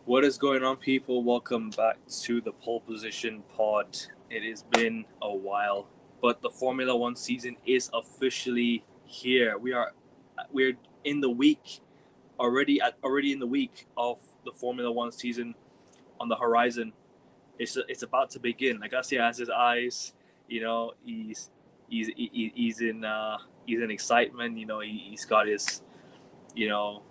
What is going on, people? Welcome back to the Pole Position Pod. It has been a while, but the Formula One season is officially here. We're in the week already in the week of the Formula One season on the horizon. It's about to begin. Agassi has his eyes. You know, he's he's in excitement. You know, he's got his you know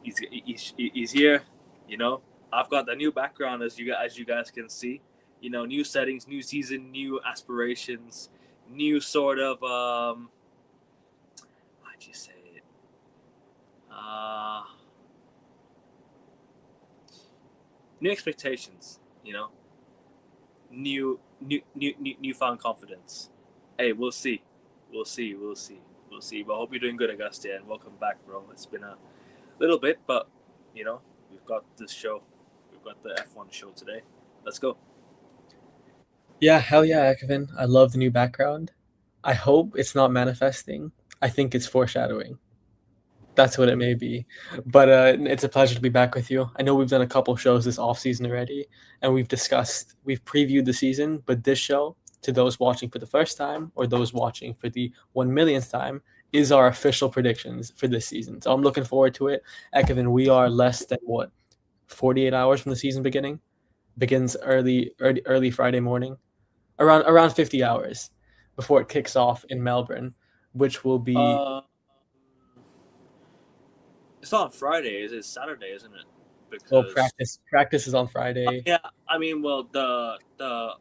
he's here. You know, I've got the new background as you guys can see. You know, new settings, new season, new aspirations, new sort of how'd you say it? Uh, New expectations. You know, newfound confidence. Hey, we'll see. But I hope you're doing good, Augusta, and welcome back, bro. It's been a little bit, but you know, we've got this show. We've got the F1 show today. Let's go. Yeah, hell yeah, Kevin. I love the new background. I hope it's not manifesting. I think it's foreshadowing. That's what it may be. But it's a pleasure to be back with you. I know we've done a couple shows this off season already, and we've previewed the season. But this show, to those watching for the first time or those watching for the 1 millionth time, is our official predictions for this season. So I'm looking forward to it. Kevin, we are less than 48 hours from the season beginning. Begins early Friday morning, around 50 hours before it kicks off in Melbourne, which will be Uh, it's not on Friday. It's Saturday, isn't it? well Because practice is on Friday. yeah, I mean, well, the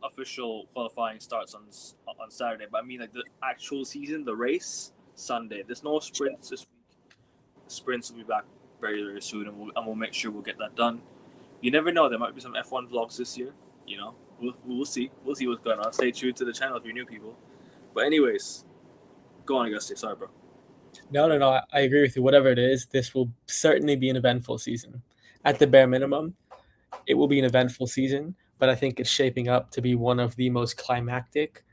official qualifying starts on Saturday, but I mean, like the actual season, the race Sunday. There's no sprints this week. The sprints will be back very soon, and we'll make sure we'll get that done. You never know. There might be some F1 vlogs this year. You know, we'll see. We'll see what's going on. Stay tuned to the channel if you're new people. But anyways, go on, Auguste. Sorry, bro. No. I agree with you. Whatever it is, this will certainly be an eventful season. At the bare minimum, it will be an eventful season, but I think it's shaping up to be one of the most climactic,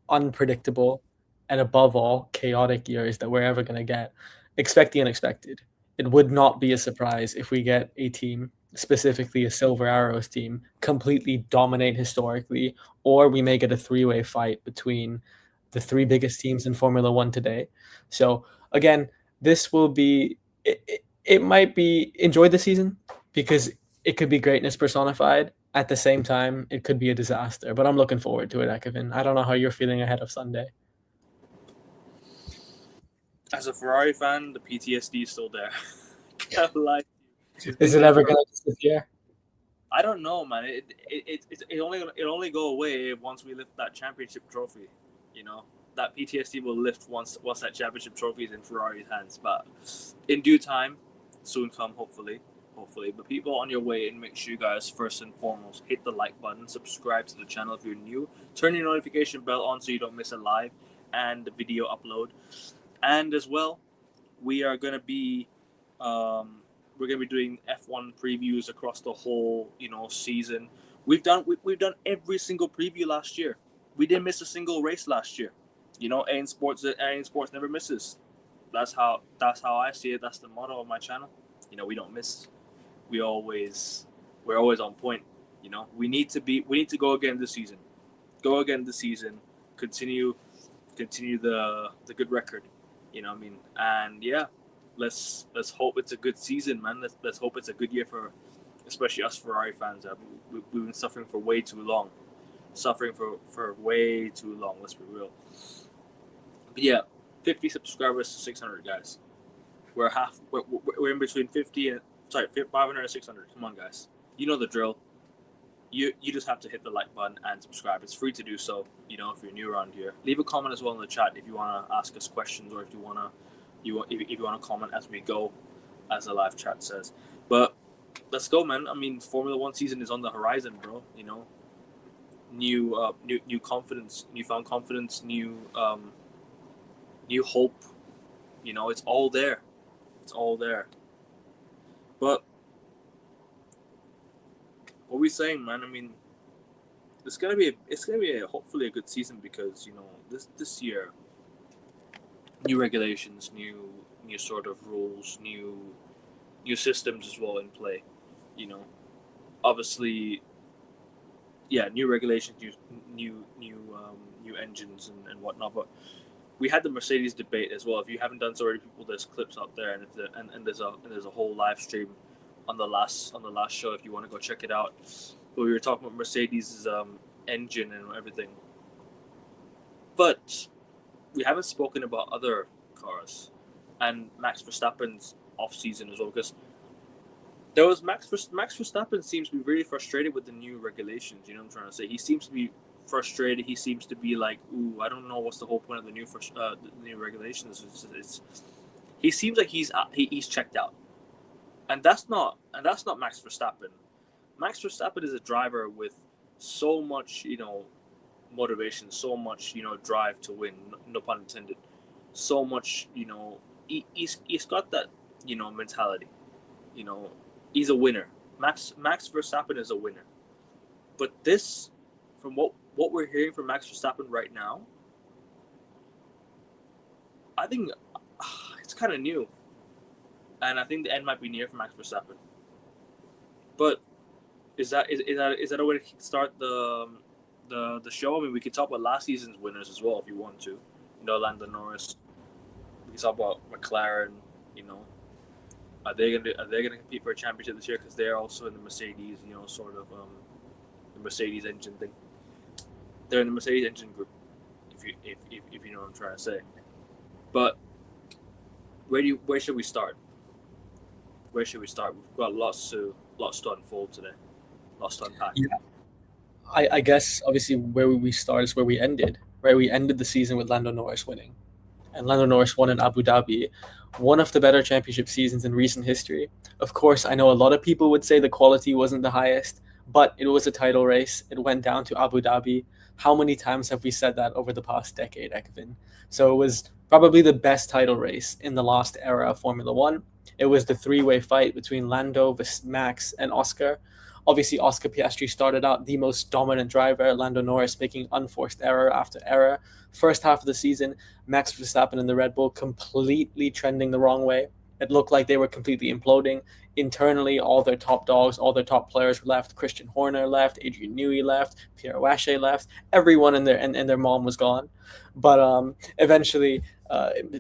unpredictable, and above all, chaotic years that we're ever going to get. Expect the unexpected. It would not be a surprise if we get a team, specifically a Silver Arrows team, completely dominate historically, or we may get a three-way fight between the three biggest teams in Formula One today. So, again, this will be, it might be, enjoy the season because it could be greatness personified. At the same time, it could be a disaster, but I'm looking forward to it, Kevin. I don't know how you're feeling ahead of Sunday. As a Ferrari fan, the PTSD is still there. Can't lie to you. Is This it is ever for going to disappear? I don't know, man. It only go away once we lift that championship trophy. You know, that PTSD will lift once that championship trophy is in Ferrari's hands. But in due time, soon come, hopefully. But people on your way and make sure you guys first and foremost hit the like button, subscribe to the channel if you're new, turn your notification bell on so you don't miss a live and the video upload. And as well, we are gonna be we're gonna be doing F1 previews across the whole season. We've done every single preview last year. We didn't miss a single race last year. You know, AN Sports never misses. That's how I see it. That's the motto of my channel. You know, we don't miss. We always we're always on point. You know, we need to go again this season. Go again this season. Continue the good record. You know what I mean? And yeah, let's hope it's a good season, man. Let's hope it's a good year for especially us Ferrari fans. We've been suffering for way too long. Suffering for way too long. Let's be real. But yeah, 50 subscribers to 600 guys. We're in between 50 and sorry 500 and 600. Come on, guys. You know the drill. You just have to hit the like button and subscribe. It's free to do so. You know, if you're new around here, leave a comment as well in the chat if you want to ask us questions or if you want to if you want to comment as we go, as the live chat says. But let's go, man. I mean, Formula One season is on the horizon, bro. You know, new confidence, newfound confidence, new hope. You know, it's all there. It's all there. But what are we saying, man? I mean, it's gonna be hopefully a good season because you know this year, new regulations, new sort of rules, new systems as well in play. You know, obviously, yeah, new regulations, new engines and whatnot. But we had the Mercedes debate as well. If you haven't done so already, people, there's clips out there, and there's a whole live stream on the last show if you want to go check it out. But we were talking about Mercedes' engine and everything, but we haven't spoken about other cars and Max Verstappen's off season as well, because there was Max Verstappen seems to be really frustrated with the new regulations. You know what I'm trying to say? He seems to be frustrated. He seems to be like, "Ooh, I don't know what's the whole point of the new regulations." He seems like he's checked out, and that's not Max Verstappen. Max Verstappen is a driver with so much, motivation, so much, drive to win. No pun intended. So much, he's got that, mentality. He's a winner. Max Verstappen is a winner. But this, from what we're hearing from Max Verstappen right now, I think it's kind of new, and I think the end might be near for Max Verstappen. But is that a way to start the show? I mean, we could talk about last season's winners as well if you want to. Lando Norris. We can talk about McLaren. Are they gonna compete for a championship this year? Because they're also in the Mercedes, sort of the Mercedes engine thing. They're in the Mercedes engine group, if you know what I'm trying to say. But where should we start? Where should we start? We've got lots to unfold today. Lots to unpack. Yeah. I guess obviously where we start is where we ended. Right, we ended the season with Lando Norris winning, and Lando Norris won in Abu Dhabi, one of the better championship seasons in recent history. Of course, I know a lot of people would say the quality wasn't the highest, but it was a title race. It went down to Abu Dhabi. How many times have we said that over the past decade, Ekvin? So it was probably the best title race in the last era of Formula One. It was the three-way fight between Lando, Max, and Oscar. Obviously, Oscar Piastri started out the most dominant driver, Lando Norris making unforced error after error. First half of the season, Max Verstappen and the Red Bull completely trending the wrong way. It looked like they were completely imploding. Internally, all their top dogs, all their top players left. Christian Horner left, Adrian Newey left, Pierre Wache left. Everyone and their mom was gone. But eventually,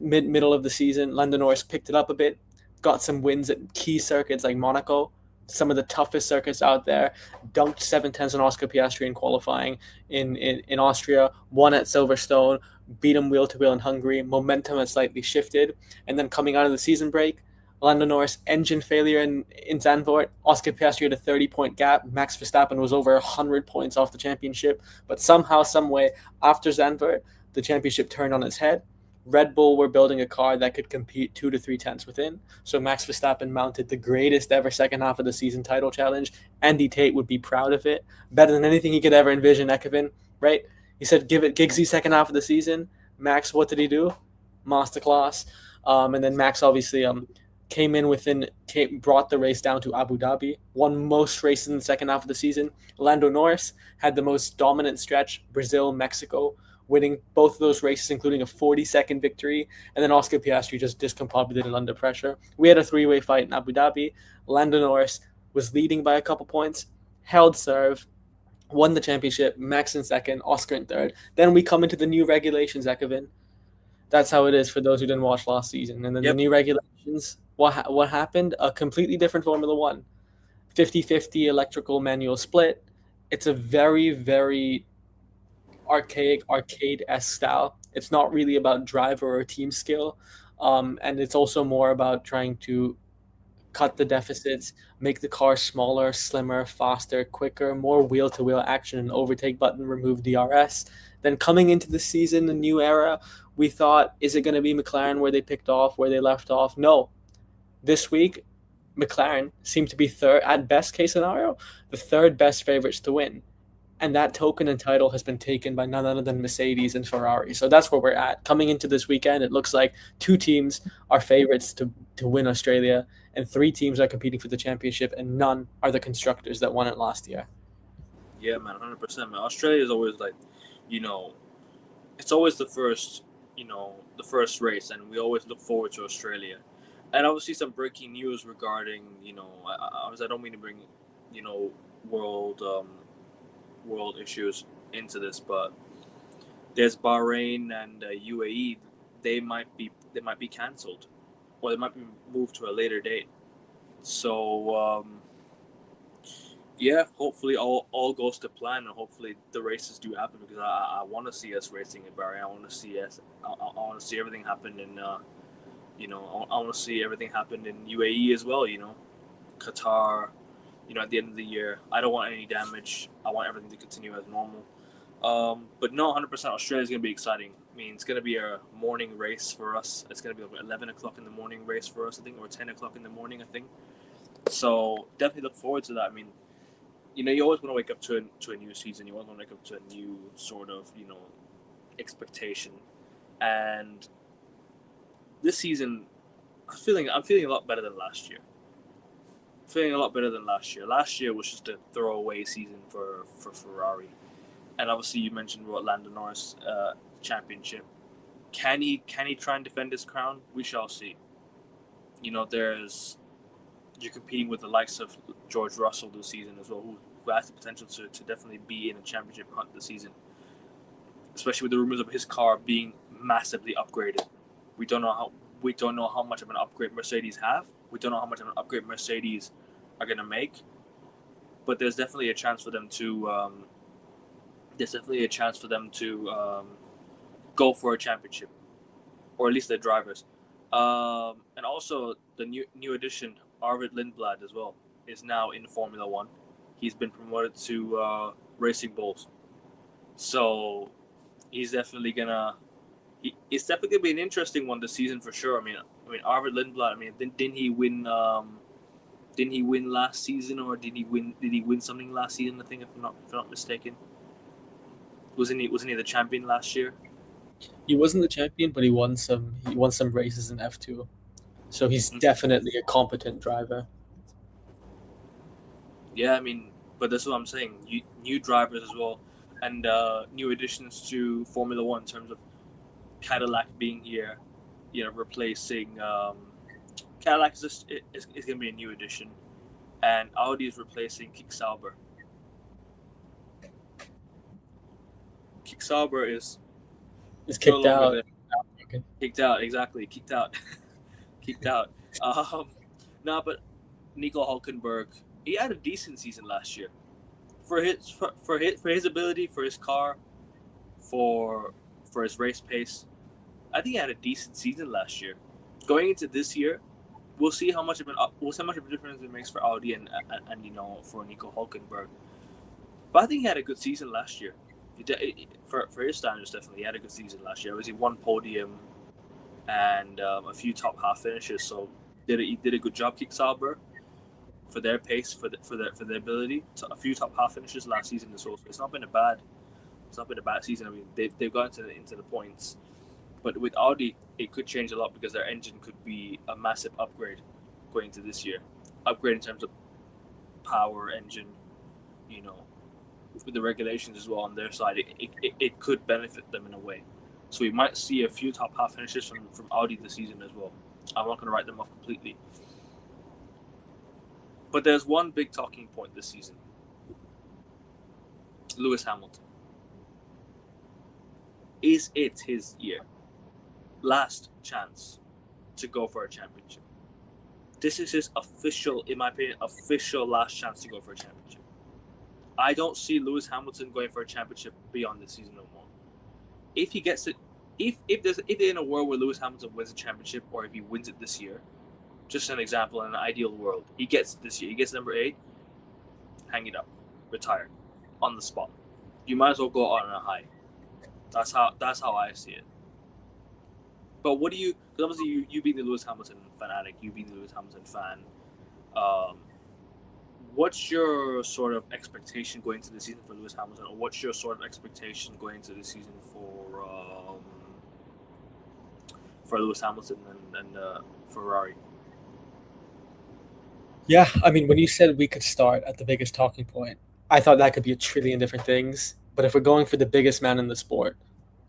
middle of the season, Lando Norris picked it up a bit, got some wins at key circuits like Monaco, some of the toughest circuits out there, dunked 7/10 on Oscar Piastri in qualifying in Austria, won at Silverstone, beat him wheel to wheel in Hungary. Momentum had slightly shifted. And then coming out of the season break, Lando Norris engine failure in Zandvoort. Oscar Piastri had a 30-point gap. Max Verstappen was over 100 points off the championship. But somehow, some way, after Zandvoort, the championship turned on its head. Red Bull were building a car that could compete 2 to 3 tenths within. So Max Verstappen mounted the greatest ever second half of the season title challenge. Andy Tate would be proud of it. Better than anything he could ever envision, Ekvin, right? He said, give it Giggsy second half of the season. Max, what did he do? Masterclass. And then Max obviously brought the race down to Abu Dhabi, won most races in the second half of the season. Lando Norris had the most dominant stretch, Brazil, Mexico, winning both of those races, including a 40-second victory. And then Oscar Piastri just discombobulated under pressure. We had a three-way fight in Abu Dhabi. Lando Norris was leading by a couple points, held serve, won the championship, Max in second, Oscar in third. Then we come into the new regulations, Ekvin. That's how it is for those who didn't watch last season. And then the new regulations, what happened? A completely different Formula One. 50-50 electrical manual split. It's a very, very archaic, arcade-esque style. It's not really about driver or team skill. And it's also more about trying to cut the deficits, make the car smaller, slimmer, faster, quicker, more wheel-to-wheel action and overtake button, remove DRS. Then coming into the season, the new era, we thought, is it going to be McLaren where they picked off, where they left off? No. This week, McLaren seemed to be third, at best case scenario, the third best favorites to win. And that token and title has been taken by none other than Mercedes and Ferrari. So that's where we're at. Coming into this weekend, it looks like 2 teams are favorites to win Australia, and 3 teams are competing for the championship, and none are the constructors that won it last year. Yeah, man, 100%, man. Australia is always like, it's always the first race, and we always look forward to Australia. And obviously some breaking news regarding, I don't mean to bring world world issues into this, but there's Bahrain and UAE. They might be cancelled, or they might be moved to a later date. So yeah, hopefully all goes to plan, and hopefully the races do happen, because I want to see us racing in Bahrain. I want to see everything happen in I want to see everything happen in UAE as well. Qatar. At the end of the year, I don't want any damage. I want everything to continue as normal. But no, 100%, Australia is going to be exciting. I mean, it's going to be a morning race for us. It's going to be like 11 o'clock in the morning race for us, I think, or 10 o'clock in the morning, I think. So definitely look forward to that. I mean, you always want to wake up to a new season. You always want to wake up to a new sort of, expectation. And this season, I'm feeling a lot better than last year. Last year was just a throwaway season for Ferrari. And obviously, you mentioned about Lando Norris championship. Can he try and defend his crown? We shall see. You're competing with the likes of George Russell this season as well, who has the potential to definitely be in a championship hunt this season. Especially with the rumors of his car being massively upgraded. We don't know how much of an upgrade Mercedes have. We don't know how much of an upgrade Mercedes are going to make. But there's definitely a chance for them to. Go for a championship, or at least their drivers. And also the new addition, Arvid Lindblad, as well, is now in Formula One. He's been promoted to Racing Bulls, so he's definitely gonna. It's definitely gonna be an interesting one this season for sure. I mean, Arvid Lindblad. I mean, didn't he win? Didn't he win last season, or did he win something last season? I think, if I'm not mistaken. Wasn't he the champion last year? He wasn't the champion, but he won some races in F2. So he's definitely a competent driver. Yeah, I mean, but that's what I'm saying. New drivers as well, and new additions to Formula One in terms of Cadillac being here, replacing Cadillac is going to be a new addition, and Audi is replacing Kick Sauber. Kick Sauber is kicked out. Kicked out, exactly. Kicked out. No, but Nico Hülkenberg, he had a decent season last year. For his ability, for his car, for his race pace, I think he had a decent season last year. Going into this year, we'll see how much of a difference it makes for Audi and for Nico Hülkenberg. But I think he had a good season last year. For his standards, definitely, he had a good season last year. He won podium and a few top half finishes. So he did a good job. Kick Sauber, for their pace, for their ability, a few top half finishes last season as well. So it's not been a bad season. I mean, they've gotten into the points, but with Audi, it could change a lot because their engine could be a massive upgrade going into this year. Upgrade in terms of power, engine, with the regulations as well on their side, it could benefit them in a way. So we might see a few top half finishes from Audi this season as well. I'm not going to write them off completely. But there's one big talking point this season. Lewis Hamilton. Is it his year? Last chance to go for a championship. This is his official, in my opinion, last chance to go for a championship. I don't see Lewis Hamilton going for a championship beyond this season no more. If he gets it, if they're in a world where Lewis Hamilton wins a championship, or if he wins it this year, just an example, in an ideal world, he gets it this year. He gets number 8. Hang it up, retire, on the spot. You might as well go on a high. That's how I see it. But what do you? Because obviously you being the Lewis Hamilton fanatic, you being the Lewis Hamilton fan. What's your sort of expectation going into the season for Lewis Hamilton, or what's your sort of expectation going into the season for Lewis Hamilton and Ferrari? Yeah, I mean, when you said we could start at the biggest talking point, I thought that could be a trillion different things. But if we're going for the biggest man in the sport,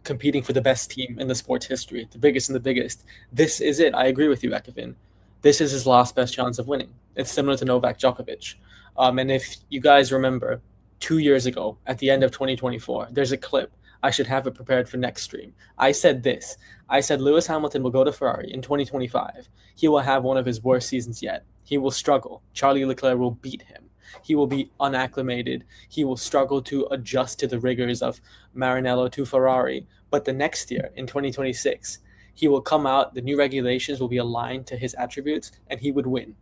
competing for the best team in the sport's history, the biggest and the biggest, this is it. I agree with you, Ekevin. this is his last best chance of winning. It's similar to Novak Djokovic. And if you guys remember, 2 years ago, at the end of 2024, there's a clip. I should have it prepared for next stream. I said this. I said Lewis Hamilton will go to Ferrari in 2025. He will have one of his worst seasons yet. He will struggle. Charlie Leclerc will beat him. He will be unacclimated. He will struggle to adjust to the rigors of Maranello to Ferrari. But the next year, in 2026, he will come out, the new regulations will be aligned to his attributes, and he would win.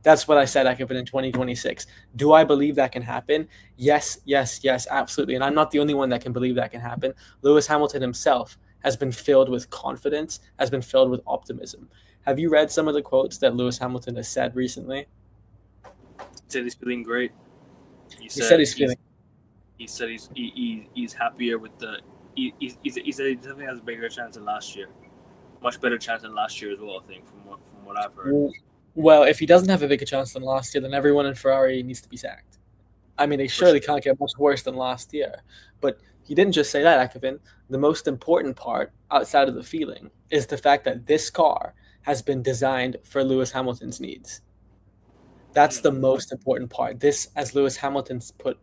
That's what I said I could win in 2026. Do I believe that can happen? Yes, yes, yes, absolutely. And I'm not the only one that can believe that can happen. Lewis Hamilton himself has been filled with confidence, has been filled with optimism. Have you read some of the quotes that Lewis Hamilton has said recently? He said he's feeling great. He said he's feeling. He said he's happier with the. He said he definitely has a bigger chance than last year. Much better chance than last year as well, I think, from what I've heard. Well, if he doesn't have a bigger chance than last year, then everyone in Ferrari needs to be sacked. I mean, they surely can't get much worse than last year. But he didn't just say that, Akavin. The most important part, outside of the feeling, is the fact that this car has been designed for Lewis Hamilton's needs. That's the most important part. This, as Lewis Hamilton's put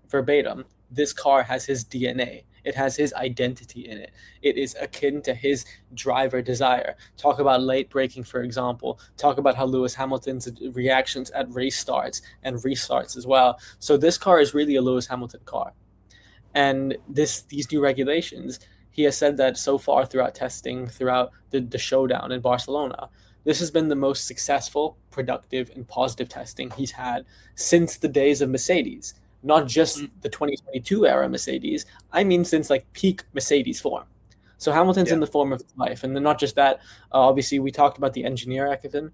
verbatim, this car has his DNA. It has his identity in it. It is akin to his driver desire. Talk about late braking, for example. Talk about how Lewis Hamilton's reactions at race starts and restarts as well. So this car is really a Lewis Hamilton car. And these new regulations, he has said that so far throughout testing, throughout the showdown in Barcelona, this has been the most successful, productive, and positive testing he's had since the days of Mercedes. Not just the 2022 era Mercedes, I mean since like peak Mercedes form. So Hamilton's in the form of life. And then not just that, obviously we talked about the engineer, Ekathan.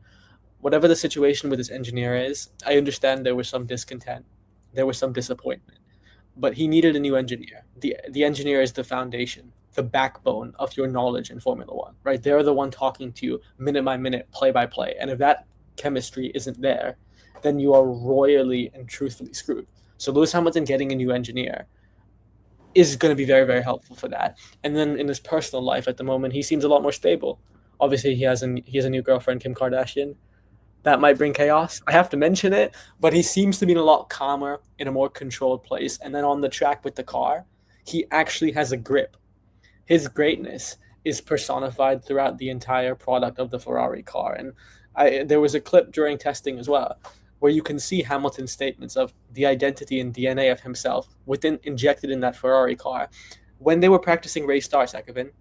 Whatever the situation with his engineer is, I understand there was some discontent. There was some disappointment. But he needed a new engineer. The engineer is the foundation, the backbone of your knowledge in Formula One, right? They're the one talking to you minute by minute, play by play. And if that chemistry isn't there, then you are royally and truthfully screwed. So Lewis Hamilton getting a new engineer is going to be very, very helpful for that. And then in his personal life at the moment, he seems a lot more stable. Obviously, he has a new girlfriend, Kim Kardashian. That might bring chaos. I have to mention it, but he seems to be in a lot calmer, in a more controlled place. And then on the track with the car, he actually has a grip. His greatness is personified throughout the entire product of the Ferrari car. And there was a clip during testing as well, where you can see Hamilton's statements of the identity and DNA of himself injected in that Ferrari car. When they were practicing race starts, Ekavin,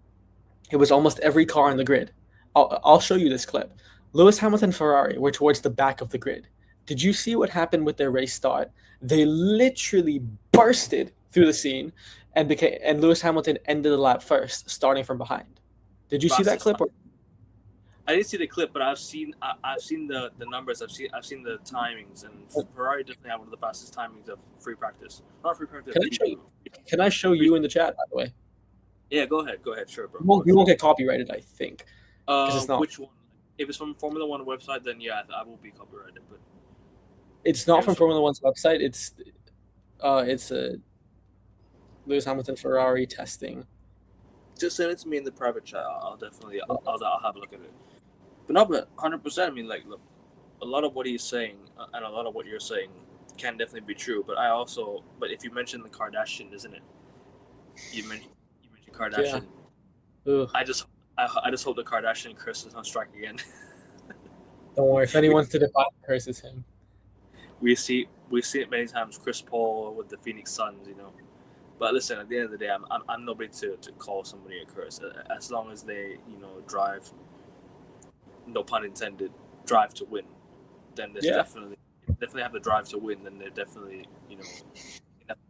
it was almost every car on the grid. I'll show you this clip. Lewis Hamilton Ferrari were towards the back of the grid. Did you see what happened with their race start? They literally bursted through the scene, and Lewis Hamilton ended the lap first, starting from behind. Did you see that clip? I didn't see the clip, but I've seen the numbers. I've seen the timings, and Ferrari definitely have one of the fastest timings of free practice. Not free practice. Can I show you in the chat, by the way? Yeah, go ahead, sure, bro. We won't get copyrighted, I think. It's not. Which one? If it's from Formula One website, then yeah, I will be copyrighted. But it's not from Formula One's website. It's a Lewis Hamilton Ferrari testing. Just send it to me in the private chat. I'll definitely I'll have a look at it. But not 100%. I mean, like, look, a lot of what he's saying and a lot of what you're saying can definitely be true. But but if you mention the Kardashian, isn't it? You mentioned Kardashian. Yeah. I just hope the Kardashian curse does not strike again. Don't worry. If anyone's to defy the curse, it's him. We see it many times. Chris Paul with the Phoenix Suns, you know. But listen, at the end of the day, I'm nobody to call somebody a curse. As long as they, you know, drive, no pun intended, drive to win, then there's definitely have the drive to win. Then they're definitely, you know,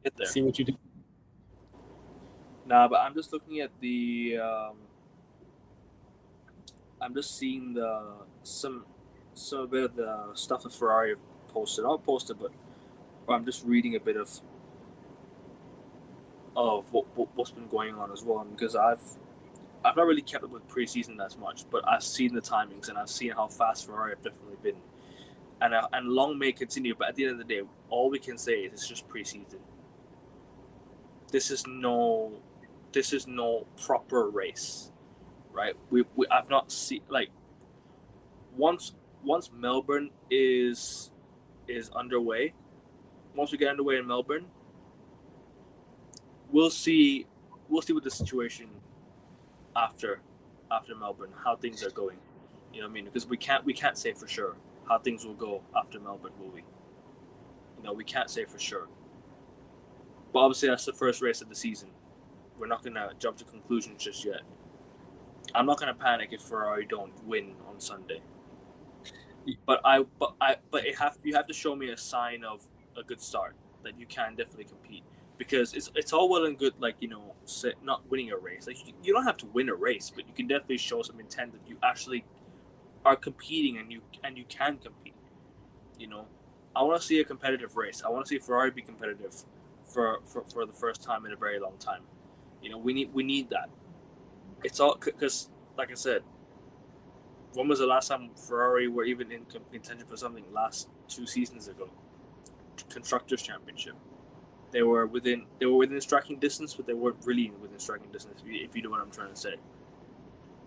get there. See what you do. Nah, but I'm just looking at the. I'm just seeing some bit of the stuff that Ferrari have posted. Not posted, but I'm just reading a bit of what's been going on as well, because I've not really kept up with preseason as much, but I've seen the timings and I've seen how fast Ferrari have definitely been, and long may continue. But at the end of the day, all we can say is it's just preseason. This is no proper race, right? I've not seen, like, once once Melbourne is underway, once we get underway in Melbourne, we'll see what the situation after Melbourne, how things are going. You know what I mean? Because we can't say for sure how things will go after Melbourne, will we? You know, we can't say for sure. But obviously, that's the first race of the season. We're not gonna jump to conclusions just yet. I'm not gonna panic if Ferrari don't win on Sunday. But you have to show me a sign of a good start that you can definitely compete. Because it's all well and good, like, you know, not winning a race. Like, you don't have to win a race, but you can definitely show some intent that you actually are competing and you can compete. You know, I want to see a competitive race. I want to see Ferrari be competitive for the first time in a very long time. You know, we need that. It's all because, like I said, when was the last time Ferrari were even in contention for something? Last 2 seasons ago, Constructors' Championship. They were within striking distance, but they weren't really within striking distance. If you know what I'm trying to say,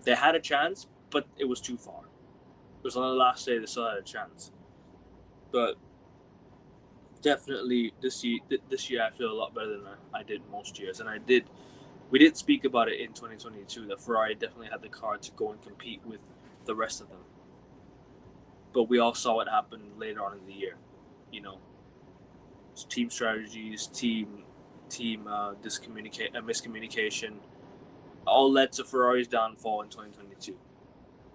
they had a chance, but it was too far. It was on the last day they still had a chance. But definitely this year I feel a lot better than I did most years, and we did speak about it in 2022 that Ferrari definitely had the car to go and compete with the rest of them. But we all saw what happened later on in the year. You know, team strategies, team miscommunication, all led to Ferrari's downfall in 2022.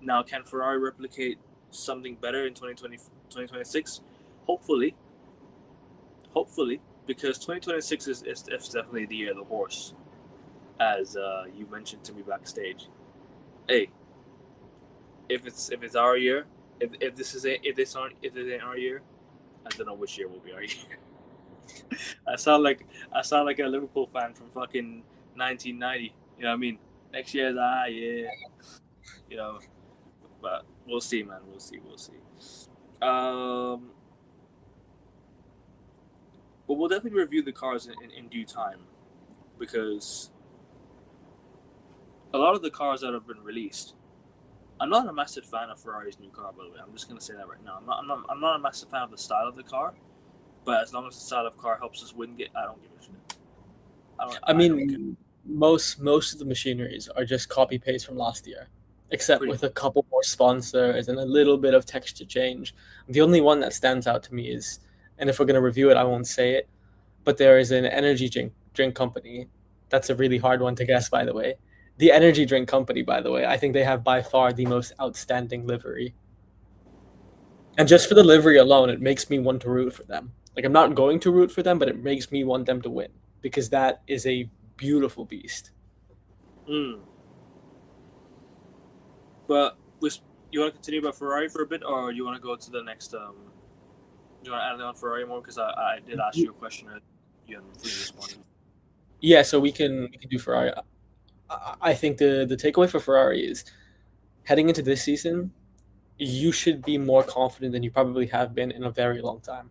Now, can Ferrari replicate something better in 2026? Hopefully, because 2026 is definitely the year of the horse, as you mentioned to me backstage. Hey, if it's our year, if this ain't our year, I don't know which year will be our year. I sound like a Liverpool fan from fucking 1990. You know what I mean? Next year is yeah. You know, but we'll see, man. We'll see. But we'll definitely review the cars in due time, because a lot of the cars that have been released, I'm not a massive fan of Ferrari's new car, by the way. I'm just gonna say that right now. I'm not a massive fan of the style of the car. But as long as the style of car helps us win, I don't give a shit. I mean, most of the machineries are just copy paste from last year, except with a couple more sponsors and a little bit of texture change. The only one that stands out to me is, and if we're going to review it, I won't say it, but there is an energy drink company. That's a really hard one to guess, by the way. The energy drink company, by the way, I think they have by far the most outstanding livery. And just for the livery alone, it makes me want to root for them. Like, I'm not going to root for them, but it makes me want them to win, because that is a beautiful beast. But you want to continue about Ferrari for a bit, or you want to go to the next? Do you want to add on Ferrari more? Because I did ask you a question and you haven't really responded. Yeah, so we can do Ferrari. I think the takeaway for Ferrari is, heading into this season, you should be more confident than you probably have been in a very long time.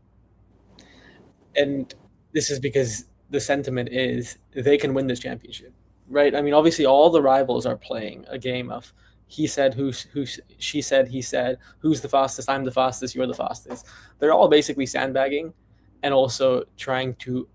And this is because the sentiment is they can win this championship, right? I mean, obviously, all the rivals are playing a game of he said, she said, he said, who's the fastest, I'm the fastest, you're the fastest. They're all basically sandbagging and also trying to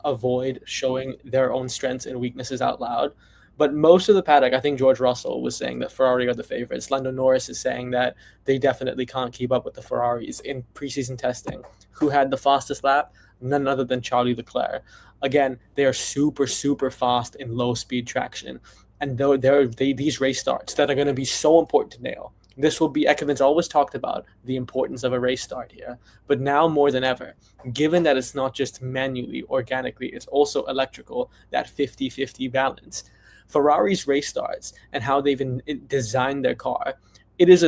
avoid showing their own strengths and weaknesses out loud. But most of the paddock, I think George Russell was saying that Ferrari are the favorites. Lando Norris is saying that they definitely can't keep up with the Ferraris in preseason testing. Who had the fastest lap? None other than Charlie Leclerc. Again, they are super, super fast in low-speed traction. And these race starts that are going to be so important to nail. This will be, Ekkevin's always talked about the importance of a race start here. But now more than ever, given that it's not just manually, organically, it's also electrical, that 50-50 balance. Ferrari's race starts and how they've designed their car, it is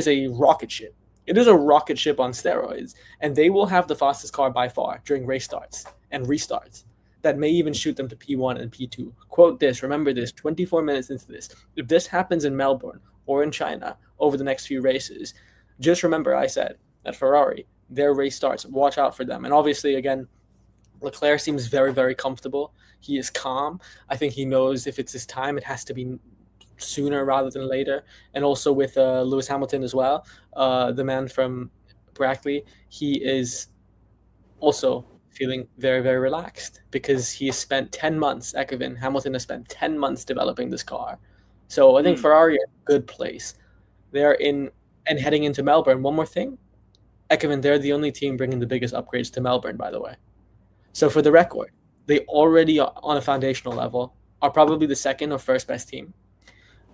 a rocket ship. It is a rocket ship on steroids, and they will have the fastest car by far during race starts and restarts. That may even shoot them to P1 and P2. Quote this, remember this, 24 minutes into this. If this happens in Melbourne or in China over the next few races, just remember I said that Ferrari, their race starts, watch out for them. And obviously, again, Leclerc seems very, very comfortable. He is calm. I think he knows if it's his time, it has to be sooner rather than later. And also with Lewis Hamilton as well, the man from Brackley, he is also feeling very, very relaxed because he has spent 10 months, Ekevin Hamilton has spent 10 months developing this car. So I think Ferrari are in a good place. They're in and heading into Melbourne. One more thing, Ekevin, they're the only team bringing the biggest upgrades to Melbourne, by the way. So for the record, they already on a foundational level are probably the second or first best team.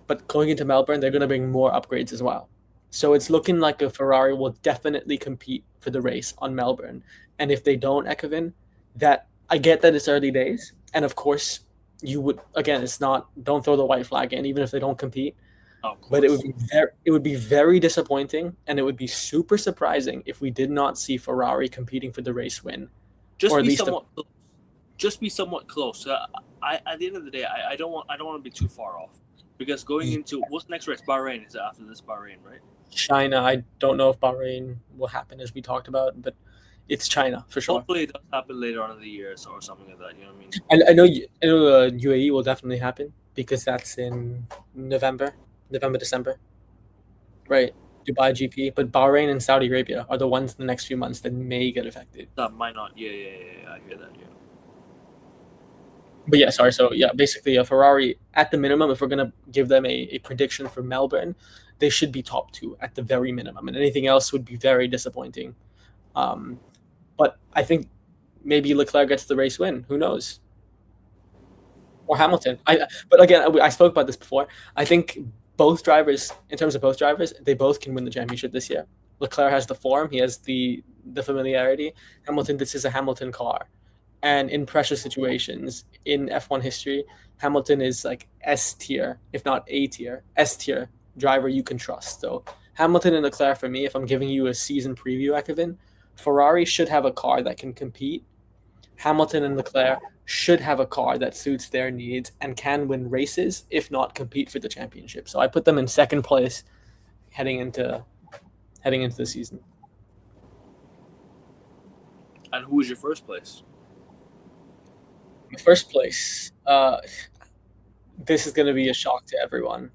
But going into Melbourne, they're going to bring more upgrades as well. So it's looking like a Ferrari will definitely compete for the race on Melbourne. And if they don't, Ekevin, that I get that it's early days. And of course, you would again, it's not don't throw the white flag in, even if they don't compete. But it would be very disappointing, and it would be super surprising if we did not see Ferrari competing for the race win. Just be somewhat close. At the end of the day, I don't want to be too far off, because going into what's next race? Bahrain is after this. Bahrain, right? China. I don't know if Bahrain will happen as we talked about, but it's China for sure. Hopefully, it does happen later on in the year or something like that. You know what I mean? I know UAE will definitely happen because that's in November, December, right? Dubai GP, but Bahrain and Saudi Arabia are the ones in the next few months that may get affected. That might not. Yeah. I hear that. Yeah. But yeah, sorry. So yeah, basically a Ferrari at the minimum, if we're gonna give them a prediction for Melbourne, they should be top 2 at the very minimum, and anything else would be very disappointing. But I think maybe Leclerc gets the race win. Who knows? Or Hamilton. But again, I spoke about this before. I think both drivers, in terms of both drivers, they both can win the championship this year. Leclerc has the form. He has the familiarity. Hamilton, this is a Hamilton car. And in pressure situations in F1 history, Hamilton is like S tier, if not A tier, S tier driver you can trust. So Hamilton and Leclerc for me, if I'm giving you a season preview, Ekevin, Ferrari should have a car that can compete. Hamilton and Leclerc should have a car that suits their needs and can win races, if not compete for the championship. So I put them in second place heading into the season. And who is your first place? First place. This is going to be a shock to everyone.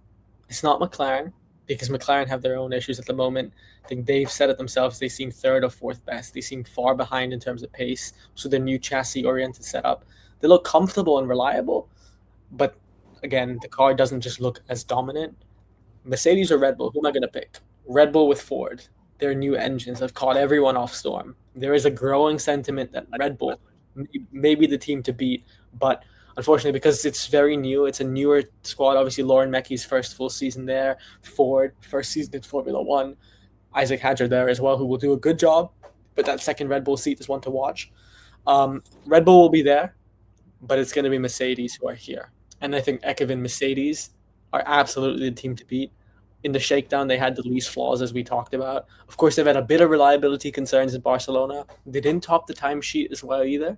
It's not McLaren, because McLaren have their own issues at the moment. I think they've said it themselves. They seem third or fourth best. They seem far behind in terms of pace. So their new chassis-oriented setup, they look comfortable and reliable. But again, the car doesn't just look as dominant. Mercedes or Red Bull? Who am I going to pick? Red Bull with Ford. Their new engines have caught everyone off storm. There is a growing sentiment that Red Bull may be the team to beat. But unfortunately, because it's very new, it's a newer squad. Obviously, Lauren Mecky's first full season there. Ford, first season in Formula One. Isaac Hadjar there as well, who will do a good job. But that second Red Bull seat is one to watch. Red Bull will be there, but it's going to be Mercedes who are here. And I think Ekevin Mercedes are absolutely the team to beat. In the shakedown, they had the least flaws, as we talked about. Of course, they've had a bit of reliability concerns in Barcelona. They didn't top the timesheet as well either,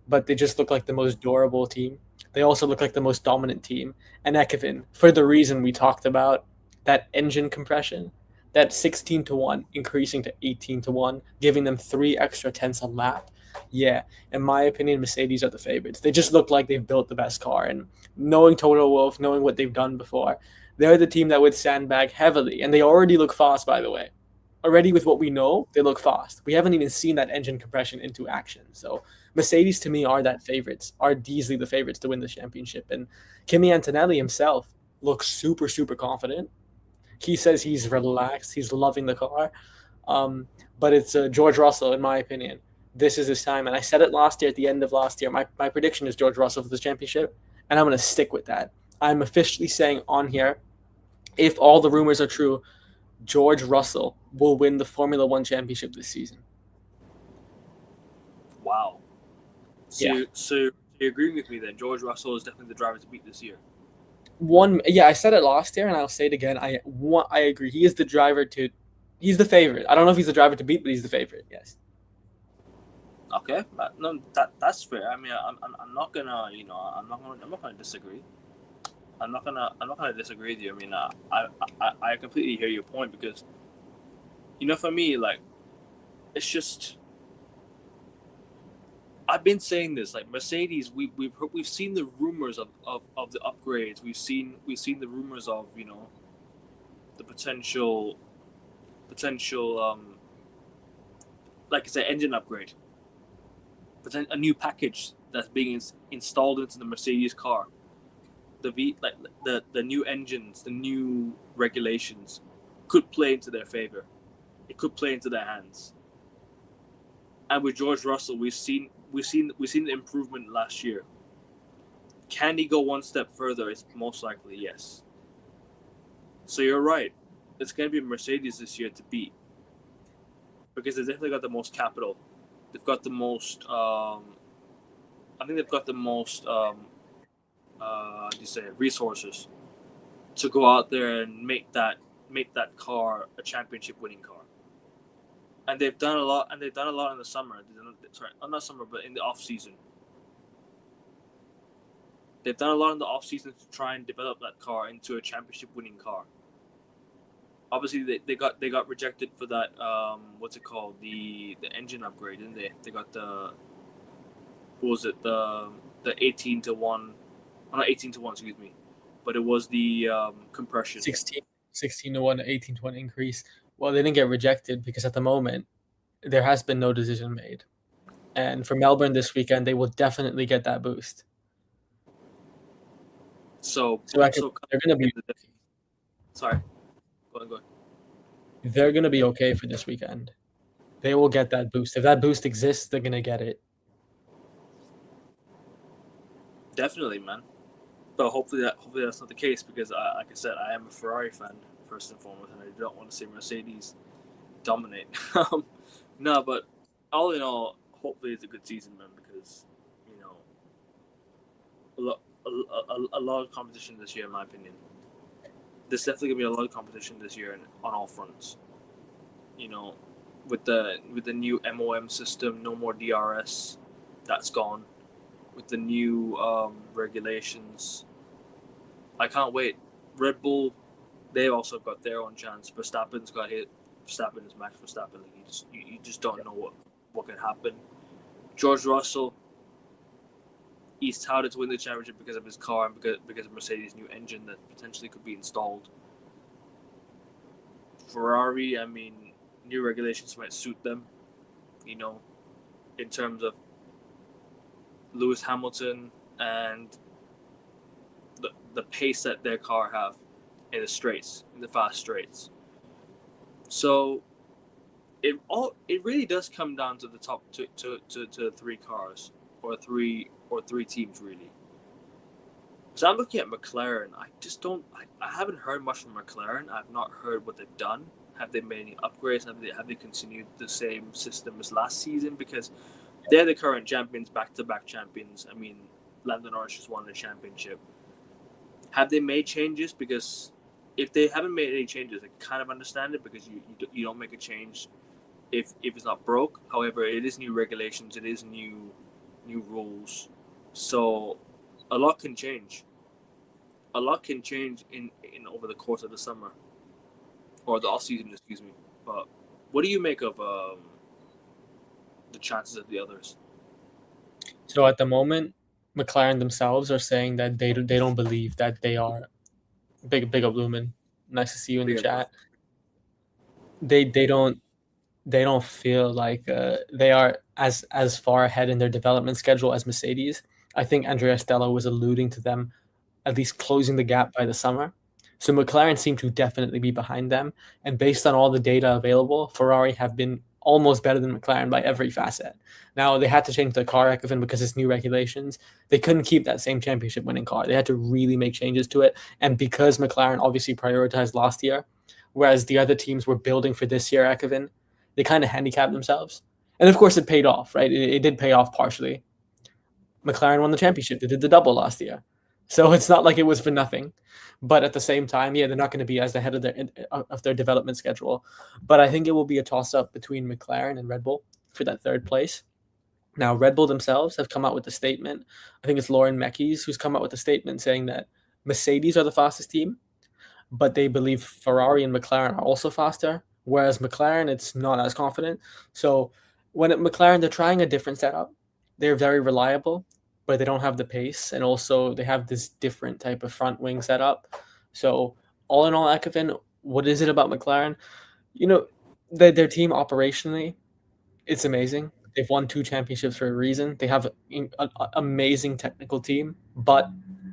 but they just look like the most durable team. They also look like the most dominant team. And Ekevin, for the reason we talked about, that engine compression, that 16-1 increasing to 18-1, giving them 3 extra tenths a lap. Yeah, in my opinion, Mercedes are the favorites. They just look like they've built the best car. And knowing Toto Wolff, knowing what they've done before, they're the team that would sandbag heavily. And they already look fast, by the way. Already with what we know, they look fast. We haven't even seen that engine compression into action. So Mercedes, to me, are easily the favorites to win the championship. And Kimi Antonelli himself looks super, super confident. He says he's relaxed. He's loving the car. But it's George Russell, in my opinion. This is his time. And I said it last year, at the end of last year. My prediction is George Russell for this championship. And I'm going to stick with that. I'm officially saying on here, if all the rumors are true, George Russell will win the Formula One championship this season. Wow. So you're agreeing with me then? George Russell is definitely the driver to beat this year. I said it last year, and I'll say it again. I agree. He is the driver to. He's the favorite. I don't know if he's the driver to beat, but he's the favorite. Yes. Okay, no, that's fair. I mean, I'm not gonna, I'm not gonna disagree. I'm not gonna disagree with you. I mean, I completely hear your point, because, for me, like, it's just, I've been saying this, like Mercedes, we've seen the rumors of the upgrades. We've seen the rumors of, you know, the potential like I said, engine upgrade, a new package that's being installed into the Mercedes car. The new engines, the new regulations could play into their favor. It could play into their hands. And with George Russell, we've seen the improvement last year. Can he go one step further? It's most likely yes. So you're right. It's going to be Mercedes this year to beat, because they've definitely got the most capital. They've got the most. I think they've got the most. How do you say it, resources to go out there and make that car a championship winning car. And they've done a lot. And they've done a lot in the summer. Sorry, not summer, but in the off season. They've done a lot in the off season to try and develop that car into a championship winning car. Obviously, they got rejected for that. What's it called? The engine upgrade, didn't they? They got the. What was it? The 18-1. Not 18-1, excuse me, but it was the compression. 16-1, 18-1 increase. Well, they didn't get rejected because at the moment there has been no decision made, and for Melbourne this weekend they will definitely get that boost. So they're going to be. Sorry, go on. They're going to be okay for this weekend. They will get that boost. If that boost exists, they're going to get it. Definitely, man. But hopefully that's not the case, because, like I said, I am a Ferrari fan first and foremost, and I don't want to see Mercedes dominate. No, but all in all, hopefully it's a good season, man, because, you know, a lot of competition this year, in my opinion. There's definitely gonna be a lot of competition this year on all fronts. You know, with the new MOM system, no more DRS, that's gone. With the new regulations, I can't wait. Red Bull, they also got their own chance. Verstappen's got hit. Verstappen is Max Verstappen. Like, you just don't know what could happen. George Russell, he's touted to win the championship because of his car and because of Mercedes' new engine that potentially could be installed. Ferrari, I mean, new regulations might suit them, you know, in terms of Lewis Hamilton and the pace that their car have in the straights, in the fast straights. So it really does come down to the top to three cars or three teams, really. So I'm looking at McLaren. I haven't heard much from McLaren. I've not heard what they've done. Have they made any upgrades? Have they continued the same system as last season? Because they're the current champions, back-to-back champions. I mean, Lando Norris just won the championship. Have they made changes? Because if they haven't made any changes, I kind of understand it, because you don't make a change if it's not broke. However, it is new regulations. It is new rules. So a lot can change. A lot can change in over the course of the summer. Or the off-season, excuse me. But what do you make of the chances of the others? So at the moment, McLaren themselves are saying that they don't believe that they are big up Lumen. Nice to see you in the chat. They don't feel like they are as far ahead in their development schedule as Mercedes. I think Andrea Stella was alluding to them at least closing the gap by the summer. So McLaren seem to definitely be behind them. And based on all the data available, Ferrari have been almost better than McLaren by every facet. Now, they had to change the car, Ekevin, because it's new regulations. They couldn't keep that same championship winning car. They had to really make changes to it. And because McLaren obviously prioritized last year, whereas the other teams were building for this year, Ekevin, they kind of handicapped themselves. And of course, it paid off, right? It did pay off partially. McLaren won the championship. They did the double last year. So it's not like it was for nothing. But at the same time, yeah, they're not going to be as ahead of their development schedule. But I think it will be a toss-up between McLaren and Red Bull for that third place. Now, Red Bull themselves have come out with a statement. I think it's Lauren Mekies who's come out with a statement saying that Mercedes are the fastest team, but they believe Ferrari and McLaren are also faster, whereas McLaren, it's not as confident. So when at McLaren, they're trying a different setup. they're very reliable, but they don't have the pace, and also they have this different type of front wing setup. So all in all, Ekevin, what is it about McLaren? You know, their team operationally, it's amazing. They've won 2 championships for a reason. They have an amazing technical team, but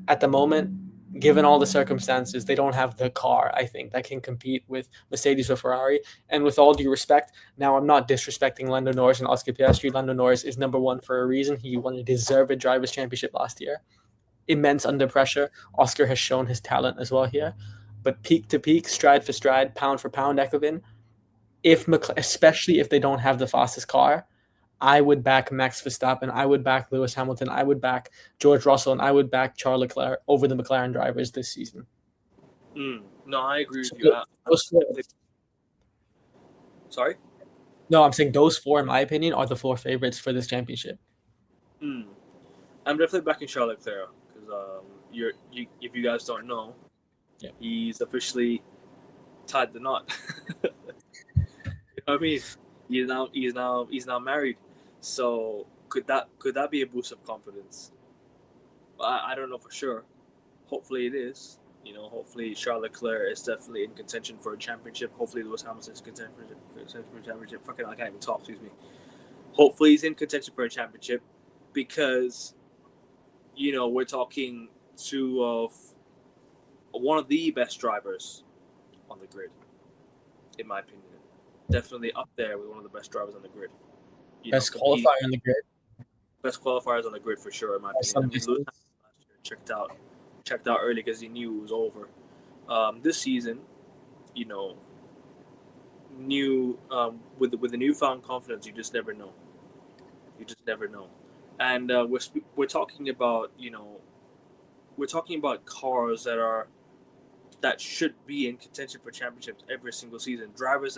at the moment, given all the circumstances, they don't have the car, I think, that can compete with Mercedes or Ferrari. And with all due respect, now I'm not disrespecting Lando Norris and Oscar Piastri. Lando Norris is number one for a reason. He won a deserved drivers' championship last year. Immense under pressure. Oscar has shown his talent as well here. But peak to peak, stride for stride, pound for pound, Ekevin, especially if they don't have the fastest car, I would back Max Verstappen, I would back Lewis Hamilton, I would back George Russell, and I would back Charles Leclerc over the McLaren drivers this season. No, I agree with you. Sorry? No, I'm saying those 4, in my opinion, are the 4 favorites for this championship. I'm definitely backing Charles Leclerc because if you guys don't know, he's officially tied the knot. You know what I mean? He's now married. So could that be a boost of confidence? I don't know for sure. Hopefully it is. You know, hopefully Charles Leclerc is definitely in contention for a championship. Hopefully Lewis Hamilton is in contention for a championship. Fucking, I can't even talk. Excuse me. Hopefully he's in contention for a championship because, you know, we're talking two of one of the best drivers on the grid, in my opinion. Definitely up there with one of the best drivers on the grid. Best qualifier on the grid. Best qualifiers on the grid for sure, in my opinion. Lewis Hamilton checked out early because he knew it was over. This season, you know, with the newfound confidence, you just never know. You just never know. And we're talking about, you know, we're talking about cars that should be in contention for championships every single season. Drivers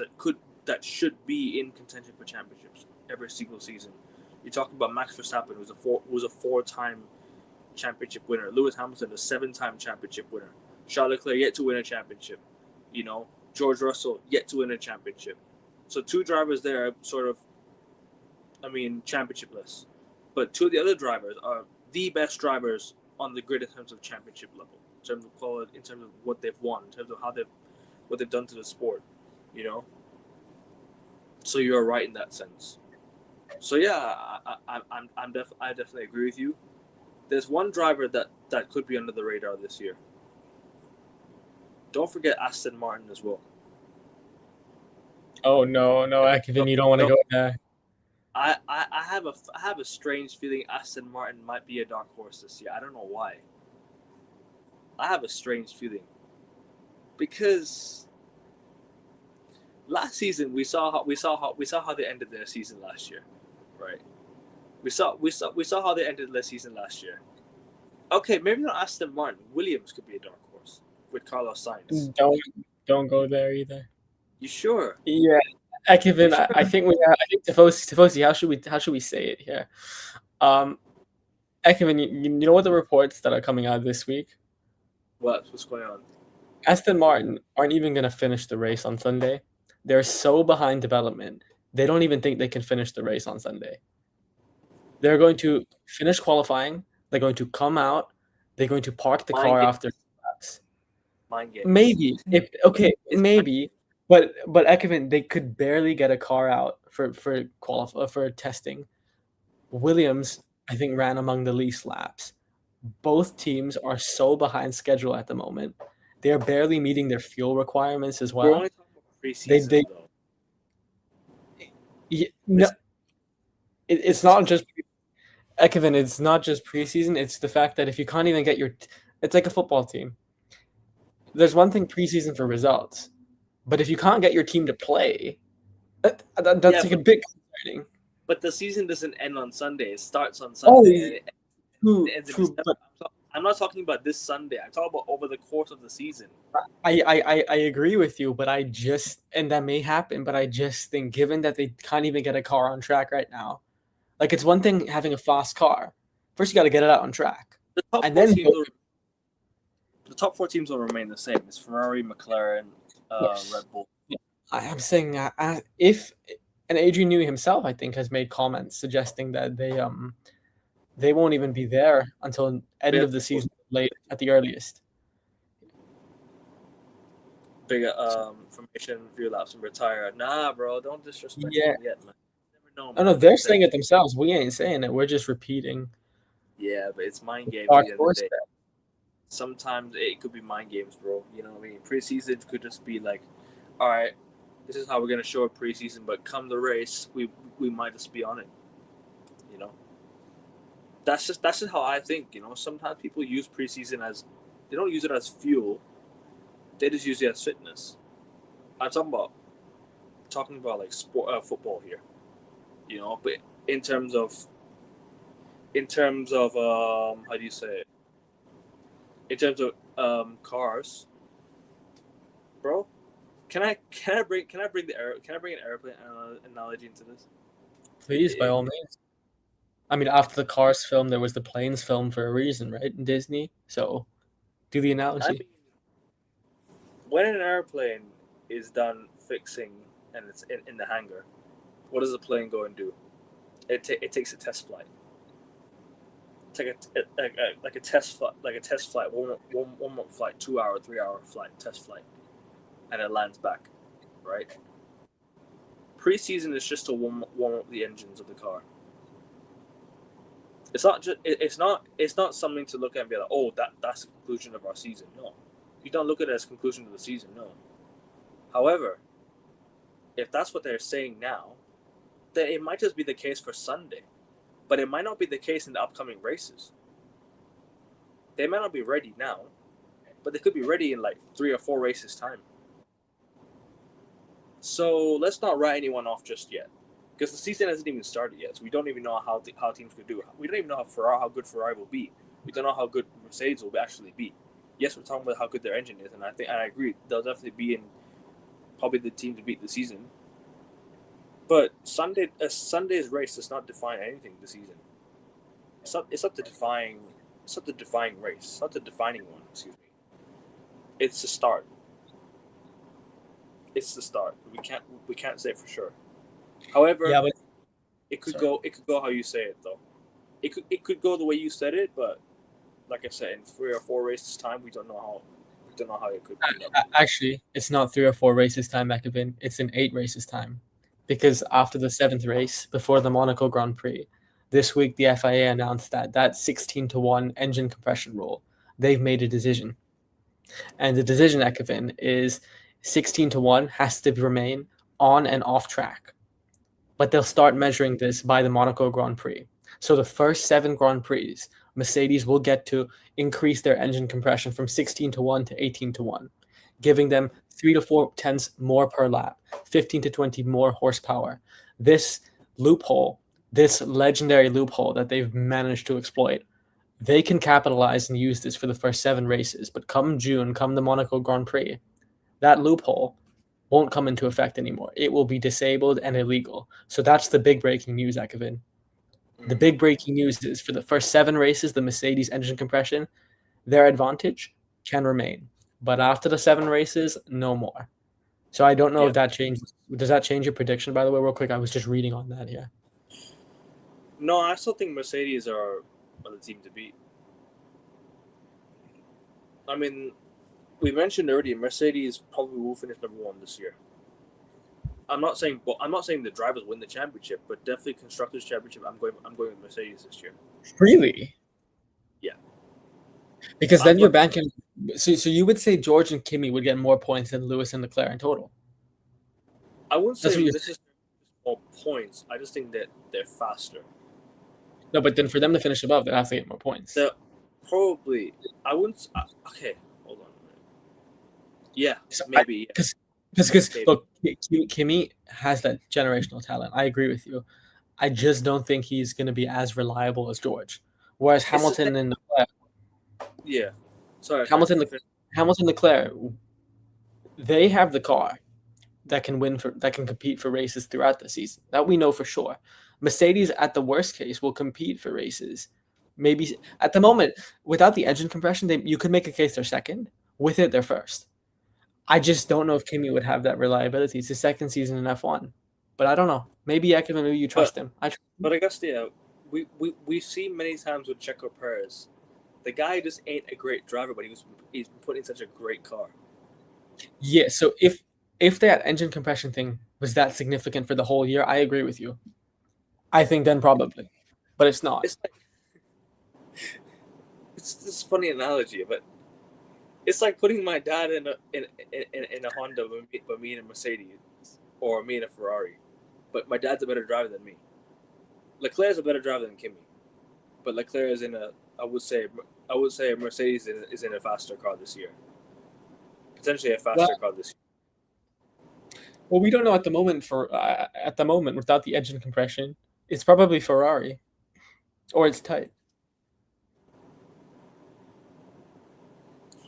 that should be in contention for championships every single season. You're talking about Max Verstappen, who's a 4-time championship winner. Lewis Hamilton, a 7-time championship winner. Charles Leclerc yet to win a championship. You know, George Russell yet to win a championship. So 2 drivers there are sort of, I mean, championshipless. But 2 of the other drivers are the best drivers on the grid in terms of championship level, in terms of quality, in terms of what they've won, in terms of what they've done to the sport. You know. So you're right in that sense. So yeah, I definitely agree with you. There's one driver that could be under the radar this year. Don't forget Aston Martin as well. Oh no, Ekevin, you don't want to go there. I have a strange feeling Aston Martin might be a dark horse this year. I don't know why. I have a strange feeling because last season we saw how they ended their season last year, right? We saw how they ended their season last year. Okay, maybe not Aston Martin. Williams could be a dark horse with Carlos Sainz. Don't go there either. You sure? Yeah, Ekevin, sure? I think Tifosi. How should we say it here? Ekevin, you know what the reports that are coming out this week? What's going on? Aston Martin aren't even going to finish the race on Sunday. They're so behind development. They don't even think they can finish the race on Sunday. They're going to finish qualifying. They're going to come out. They're going to park the car after laps. Maybe. Maybe. But Ekevin, they could barely get a car out for testing. Williams, I think, ran among the least laps. Both teams are so behind schedule at the moment. They are barely meeting their fuel requirements as well. We're only talking about preseason, though. No, it's not just Ekevin. It's not just preseason. It's the fact that if you can't even get it's like a football team. There's one thing preseason for results, but if you can't get your team to play, that's like a bit concerning. But the season doesn't end on Sunday. It starts on Sunday. True. I'm not talking about this Sunday. I'm talking about over the course of the season. I agree with you, but and that may happen, but I just think given that they can't even get a car on track right now, like it's one thing having a fast car. First, you got to get it out on track. The top 4 teams will remain the same. It's Ferrari, McLaren, Red Bull. I'm saying if, and Adrian Newey himself, I think, has made comments suggesting that they won't even be there until end of the season, late at the earliest. Bigger formation, relapse, and retire. Nah, bro, don't disrespect Yeah. them yet, man. Never know, Oh man. no, they're saying it themselves. We ain't saying it. We're just repeating. Yeah, but it's mind games Dark at the end of horse the day. Sometimes it could be mind games, bro. You know what I mean? Preseason could just be like, all right, this is how we're gonna show a preseason, but come the race, we might just be on it. You know, that's just how I think. You know, sometimes people use preseason as they don't use it as fuel; they just use it as fitness. I'm talking about like sport, football here. You know, but in terms of how do you say it? In terms of cars, bro. Can I bring an airplane analogy into this? Please, by all means. I mean, after the Cars film, there was the Planes film for a reason, right? In Disney. So, do the analogy. I mean, when an airplane is done fixing and it's in the hangar, what does the plane go and do? It takes a test flight. It's like a test flight, one month flight, 2 hour, 3 hour flight, test flight, and it lands back, right? Preseason is just to warm up the engines of the car. It's not something to look at and be like, oh, that's the conclusion of our season. No, you don't look at it as conclusion of the season. No. However, if that's what they're saying now, then it might just be the case for Sunday, but it might not be the case in the upcoming races. They might not be ready now, but they could be ready in like 3 or 4 races time. So let's not write anyone off just yet, because the season hasn't even started yet. So we don't even know how teams could do. We don't even know how good Ferrari will be. We don't know how good Mercedes will actually be. Yes, we're talking about how good their engine is, and I agree they'll definitely be in probably the team to beat the season. But Sunday's race does not define anything this season. It's not the defying race. It's not the defining one. Excuse me. It's the start. It's the start. We can't say for sure. However, Yeah, but it could go how you say it though. It could go the way you said it, but like I said, in 3 or 4 races time, we don't know how it could end up. Actually, it's not 3 or 4 races time, Ekavin. It's in 8 races time, because after the 7th race, before the Monaco Grand Prix, this week the FIA announced that 16-1 engine compression rule, they've made a decision, and the decision, Ekavin, is 16-1 has to remain on and off track, but they'll start measuring this by the Monaco Grand Prix. So the first 7 Grand Prix, Mercedes will get to increase their engine compression from 16-1 to 18-1, giving them 3 to 4 tenths more per lap, 15 to 20 more horsepower. This loophole, this legendary loophole that they've managed to exploit, they can capitalize and use this for the first 7 races. But come June, come the Monaco Grand Prix, that loophole won't come into effect anymore. It will be disabled and illegal. So that's the big breaking news, Ekavin. The big breaking news is for the first 7 races, the Mercedes engine compression, their advantage can remain. But after the 7 races, no more. So I don't know if that changes. Does that change your prediction, by the way, real quick? I was just reading on that here. No, I still think Mercedes are the team to beat. I mean, we mentioned already, Mercedes probably will finish number 1 this year. I'm not saying the drivers win the championship, but definitely constructors championship. I'm going with Mercedes this year. Really? Yeah. Because then you're banking. So you would say George and Kimi would get more points than Lewis and Leclerc in total. I wouldn't say this is more points. I just think that they're faster. No, but then for them to finish above, they have to get more points. Probably. I wouldn't. Okay, hold on a minute. Yeah, maybe. Because look, Kimi has that generational talent. I agree with you. I just don't think he's going to be as reliable as George. Whereas Hamilton and Leclerc. Yeah. Sorry. Hamilton, Leclerc, they have the car that can compete for races throughout the season. That we know for sure. Mercedes, at the worst case, will compete for races. Maybe at the moment, without the engine compression, you could make a case they're second. With it, they're first. I just don't know if Kimi would have that reliability. It's his second season in F1. But I don't know. Maybe Ekavin, maybe you trust him. But I guess, yeah, we've seen many times with Checo Perez. The guy just ain't a great driver, but he's put in such a great car. Yeah, so if that engine compression thing was that significant for the whole year, I agree with you. I think then probably, but it's not. It's like it's this funny analogy, but it's like putting my dad in a Honda, but me in a Mercedes, or me in a Ferrari. But my dad's a better driver than me. Leclerc's a better driver than Kimi, but Leclerc is in a I would say Mercedes is in a faster car this year. Potentially a faster car this year. Well, we don't know at the moment. At the moment, without the engine compression, it's probably Ferrari, or it's tight.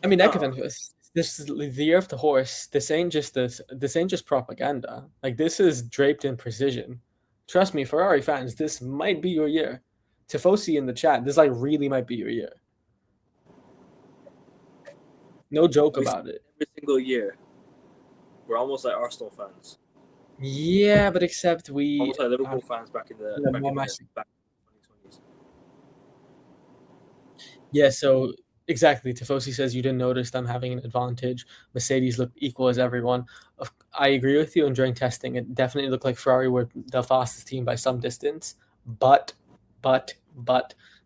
I mean, this is the year of the horse. This ain't just propaganda. Like, this is draped in precision. Trust me, Ferrari fans, this might be your year. Tifosi in the chat, this like really might be your year. No joke about it. Every single year, we're almost like Arsenal fans. Yeah, but except we almost like Liverpool fans back in the 2020s. Yeah, so exactly. Tifosi says you didn't notice them having an advantage. Mercedes looked equal as everyone. I agree with you. And during testing, it definitely looked like Ferrari were the fastest team by some distance. But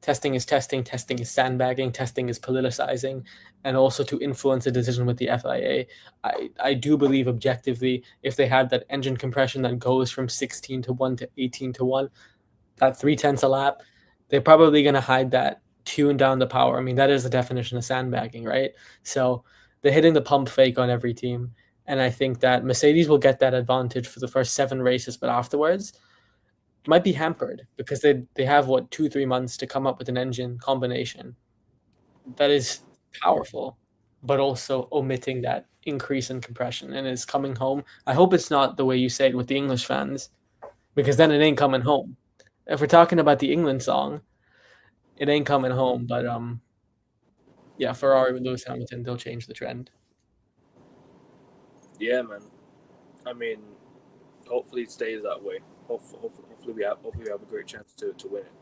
testing is testing. Testing is sandbagging. Testing is politicizing, and also to influence a decision with the FIA. I do believe objectively, if they had that engine compression that goes from 16-1 to 18-1, that 0.3 a lap, they're probably going to hide that, tune down the power. I mean, that is the definition of sandbagging, right? So they're hitting the pump fake on every team. And I think that Mercedes will get that advantage for the first 7 races, but afterwards might be hampered because they have, 2-3 months to come up with an engine combination that is powerful, but also omitting that increase in compression and is coming home. I hope it's not the way you say it with the English fans, because then it ain't coming home. If we're talking about the England song, it ain't coming home. But yeah, Ferrari with Lewis Hamilton, they'll change the trend. Yeah, man. I mean, hopefully it stays that way. Hopefully we have a great chance to win it.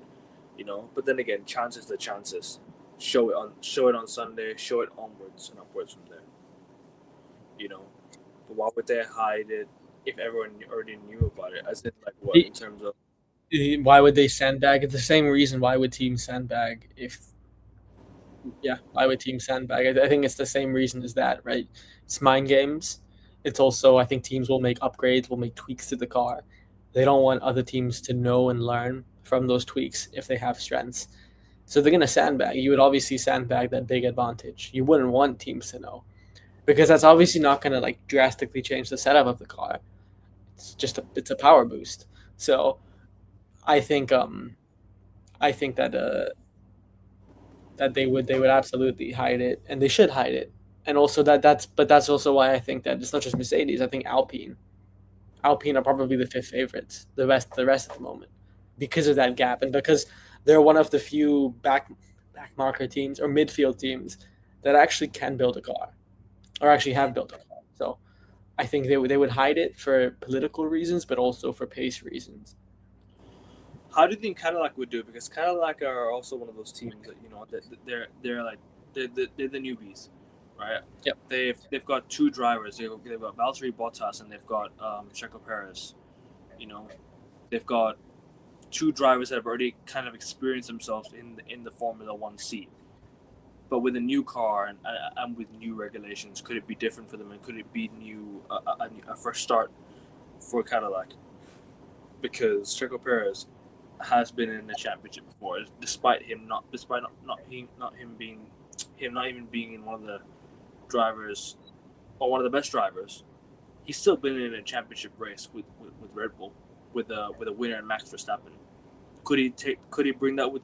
You know, but then again, chances to chances. Show it on Sunday. Show it onwards and upwards from there. You know, but why would they hide it if everyone already knew about it? As in, like, what in terms of? Why would they sandbag? It's the same reason why would teams sandbag why would teams sandbag? I think it's the same reason as that, right? It's mind games. It's also, I think teams will make upgrades, will make tweaks to the car. They don't want other teams to know and learn from those tweaks if they have strengths. So they're going to sandbag. You would obviously sandbag that big advantage. You wouldn't want teams to know, because that's obviously not going to like drastically change the setup of the car. It's a power boost. So I think that they would absolutely hide it, and they should hide it. And also that's also why I think that it's not just Mercedes. I think Alpine are probably the 5th favorites. The rest at the moment, because of that gap, and because they're one of the few back marker teams or midfield teams that actually can build a car, or actually have built a car. So I think they would hide it for political reasons, but also for pace reasons. How do you think Cadillac would do? Because Cadillac are also one of those teams that, you know, they're the newbies, right? Yep. They've got 2 drivers. They've got Valtteri Bottas and they've got Checo Perez. You know, they've got 2 drivers that have already kind of experienced themselves in the Formula One seat. But with a new car and with new regulations, could it be different for them? And could it be a fresh start for Cadillac? Because Checo Perez has been in the championship before, despite him not even being in one of the drivers or one of the best drivers. He's still been in a championship race with Red Bull with a winner in Max Verstappen. Could he bring that to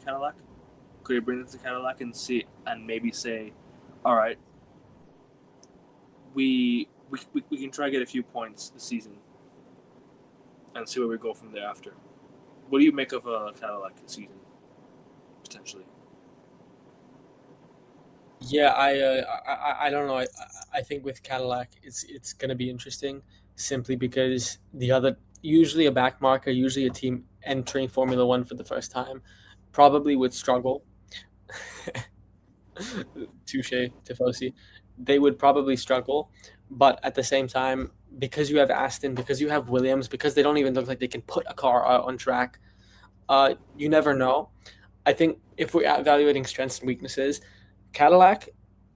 Cadillac? Could he bring that to Cadillac and maybe say, all right, we can try to get a few points this season and see where we go from there after. What do you make of a Cadillac season, potentially? Yeah, I don't know. I think with Cadillac, it's going to be interesting, simply because usually a back marker, usually a team entering Formula One for the first time probably would struggle. Touche, Tifosi. They would probably struggle, but at the same time, because you have Aston, because you have Williams, because they don't even look like they can put a car out on track, you never know. I think if we're evaluating strengths and weaknesses, Cadillac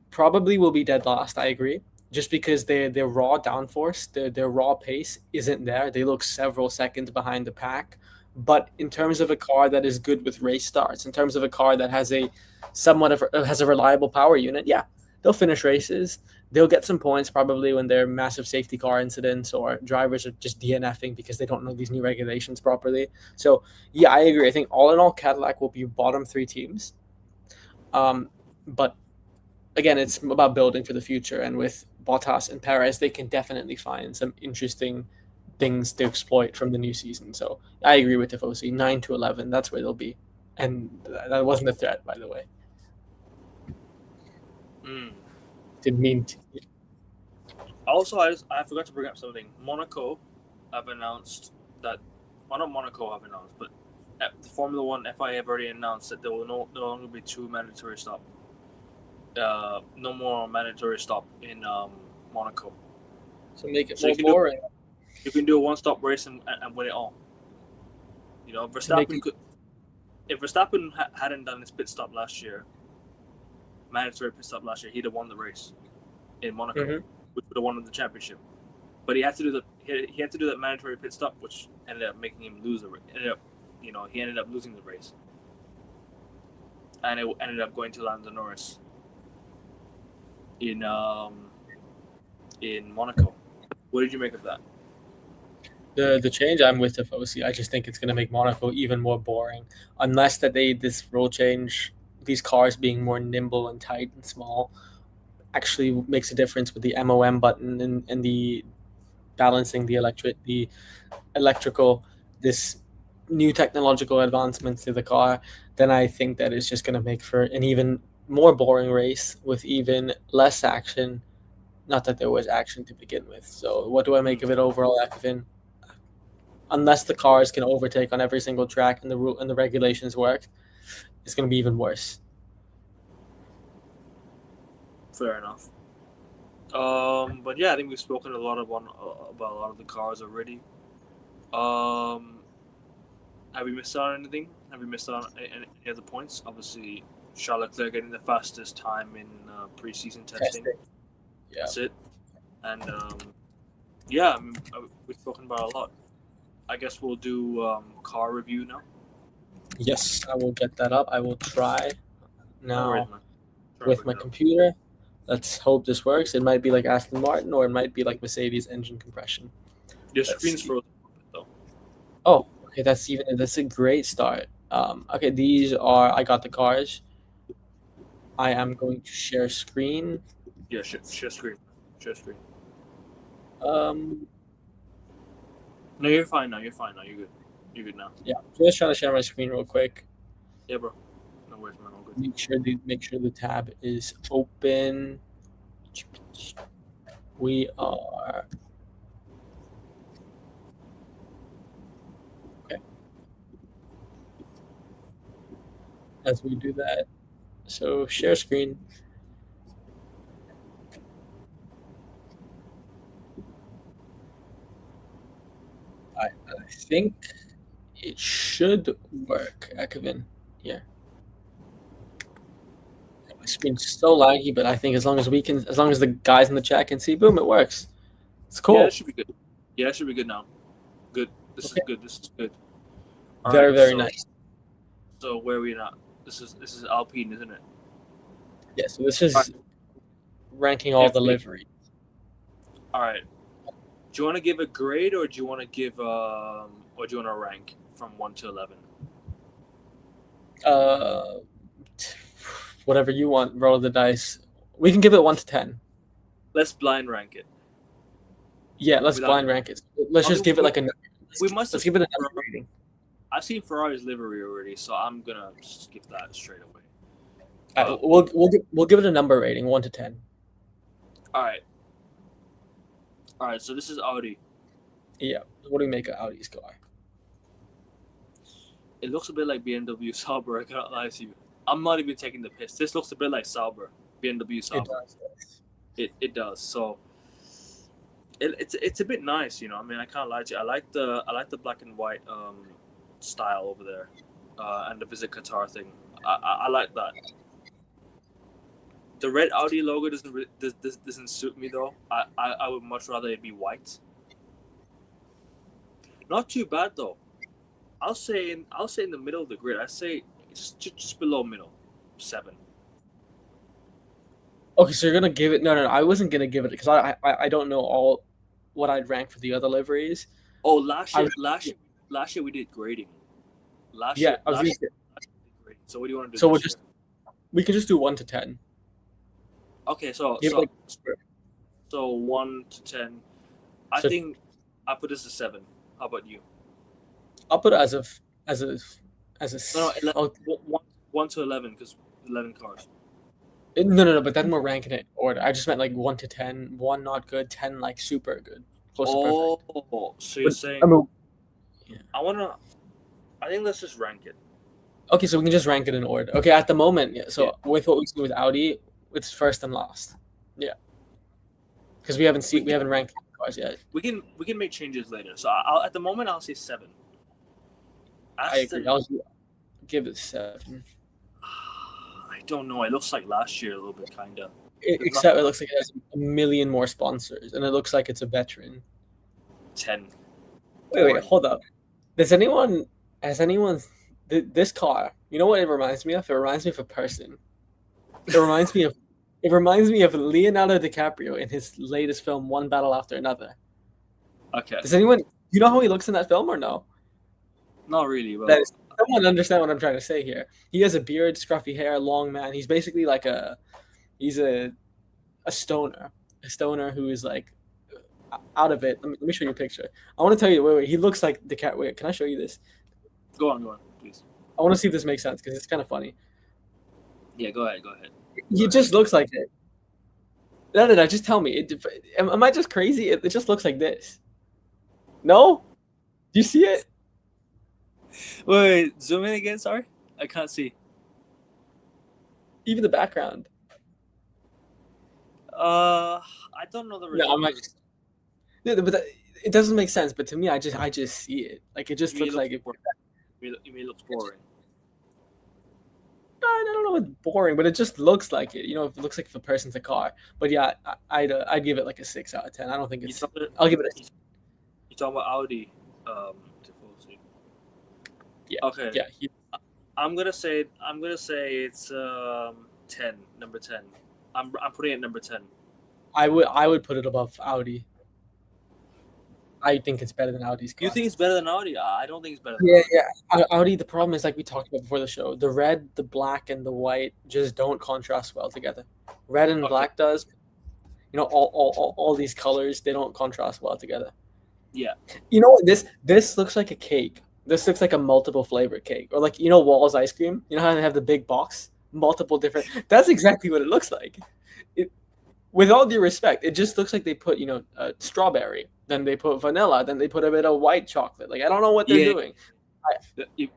probably will be dead last. I agree, just because their raw downforce, their raw pace isn't there. They look several seconds behind the pack. But in terms of a car that is good with race starts, in terms of a car that has a reliable power unit, yeah, they'll finish races. They'll get some points probably when there are massive safety car incidents or drivers are just DNFing because they don't know these new regulations properly. So yeah, I agree. I think all in all, Cadillac will be bottom three teams. But again, it's about building for the future. And with Bottas and Perez, they can definitely find some interesting things to exploit from the new season. So I agree with Tifosi. 9 to 11, that's where they'll be. And that wasn't a threat, by the way. Didn't mean to. Also, I forgot to bring up something. Monaco have announced that, well, not Monaco have announced, but the Formula One FIA have already announced that there will no longer be two mandatory stop. No more mandatory stop in Monaco. So make it more boring. You can do a one-stop race and win it all. You know, if Verstappen hadn't done his pit stop last year, mandatory pit stop last year, he'd have won the race in Monaco, which would have won the championship. But he had to do that mandatory pit stop, which ended up making him lose the race. He ended up losing the race, and it ended up going to Lando Norris in Monaco. What did you make of that? The change, I'm with Tifosi. I just think it's going to make Monaco even more boring, unless that this rule change, these cars being more nimble and tight and small, actually makes a difference with the MOM button and the balancing the electrical, this new technological advancements to the car. Then I think that it's just going to make for an even more boring race with even less action. Not that there was action to begin with. So what do I make of it overall, Ekvin? Unless the cars can overtake on every single track and the regulations work, it's going to be even worse. Fair enough. But yeah, I think we've spoken a lot about a lot of the cars already. Have we missed out on anything? Have we missed out on any other points? Obviously, Charles Leclerc getting the fastest time in preseason testing. Yeah. That's it. And yeah, I mean, we've spoken about a lot. I guess we'll do car review now. Yes, I will get that up. I will try now with my computer. Let's hope this works. It might be like Aston Martin, or it might be like Mercedes engine compression. Your screen's frozen though. Oh, okay. That's a great start. Okay, these are. I got the cars. I am going to share screen. Yeah, share screen. Share screen. No, you're fine now. You're good. You're good now. Yeah, just trying to share my screen real quick. Yeah, bro. No worries, man. All good. Make sure the tab is open. We are okay. As we do that, so share screen. I think it should work, Ekvin. Yeah. My screen's so laggy, but I think as long as the guys in the chat can see, boom, it works. It's cool. Yeah, it should be good. Yeah, it should be good now. Good. This is good. All very, right, very nice. So where are we now? This is Alpine, isn't it? Yeah, so this is ranking all the livery. All right. Do you want to give a grade, or do you want to give or do you want to rank from 1 to 11? Whatever you want. Roll the dice. We can give it 1 to 10. Let's blind rank it. Yeah, let's blind rank it. Let's just give it like a. Let's give it a number rating. I've seen Ferrari's livery already, so I'm gonna skip that straight away. We'll give it a number rating, 1 to 10. All right. So this is Audi. Yeah. What do we make of Audi's car? It looks a bit like BMW Sauber. I cannot lie to you. I'm not even taking the piss. This looks a bit like Sauber, BMW It Sauber. does. It does. So it's a bit nice, you know. I mean, I can't lie to you. I like the black and white style over there, and the Visit Qatar thing. I like that. The red Audi logo doesn't suit me though. I would much rather it be white. Not too bad though. I'll say in the middle of the grid. I say just below middle, 7. Okay, so you're gonna give it? No. I wasn't gonna give it because I don't know all what I'd rank for the other liveries. Oh, last year we did grading. Last Yeah, year, I was last gonna year say, we did grading. So what do you want to do? so we'll this just year? we can just do 1 to 10. Okay, so Give it so like, so 1 to 10. I So- think I put this as 7. How about you? I'll put it as a No, oh, 1 to 11 because 11 cars. no. But then we're ranking it in order. I just meant like 1 to 10. 1 not good, 10 like super good, close to perfect. Oh, so you're But, saying I mean, I think let's just rank it. okay, so we can just rank it in order. Okay, at the moment, yeah. So with what we see with Audi, it's first and last. Yeah, because we haven't ranked the cars yet. We can make changes later. So at the moment I'll say 7. I agree. I'll give it 7. I don't know. It looks like last year a little bit, kind of. Except it looks like it has a million more sponsors, and it looks like it's a veteran. 10. Wait, hold up. Has anyone this car? You know what it reminds me of? It reminds me of a person. It reminds me of Leonardo DiCaprio in his latest film, One Battle After Another. Okay. Does anyone? You know how he looks in that film or no? Not really. But Someone understand what I'm trying to say here. He has a beard, scruffy hair, long man. He's basically like a stoner. A stoner who is like out of it. Let me show you a picture. I want to tell you. Wait. He looks like DiCaprio. Wait, can I show you this? Go on, please. I want to see if this makes sense because it's kind of funny. Yeah, go ahead. He just looks like it. No. Just tell me. Am I just crazy? It just looks like this. No? Do you see it? Wait, zoom in again. Sorry, I can't see. Even the background. I don't know the result. No, I'm not. Yeah, but it doesn't make sense. But to me, I just see it. Like it just looks like it. You mean it looks boring? I don't know. It's boring, but it just looks like it. You know, it looks like if a person's a car. But yeah, I'd give it like a 6 out of 10. I don't think it's. I'll give it a. You talking about Audi? Tifosi. Yeah. Okay. Yeah. I'm gonna say it's 10, number 10. I'm putting it number 10. I would put it above Audi. I think it's better than Audi's car. You think it's better than Audi? I don't think it's better than Audi. Audi, the problem is like we talked about before the show. The red, the black, and the white just don't contrast well together. Red and black does. You know, all these colors, they don't contrast well together. Yeah. You know what? This looks like a cake. This looks like a multiple flavor cake. Or like, you know, Wall's ice cream? You know how they have the big box? Multiple different. That's exactly what it looks like. With all due respect, it just looks like they put, strawberry, then they put vanilla, then they put a bit of white chocolate. Like I don't know what they're doing. You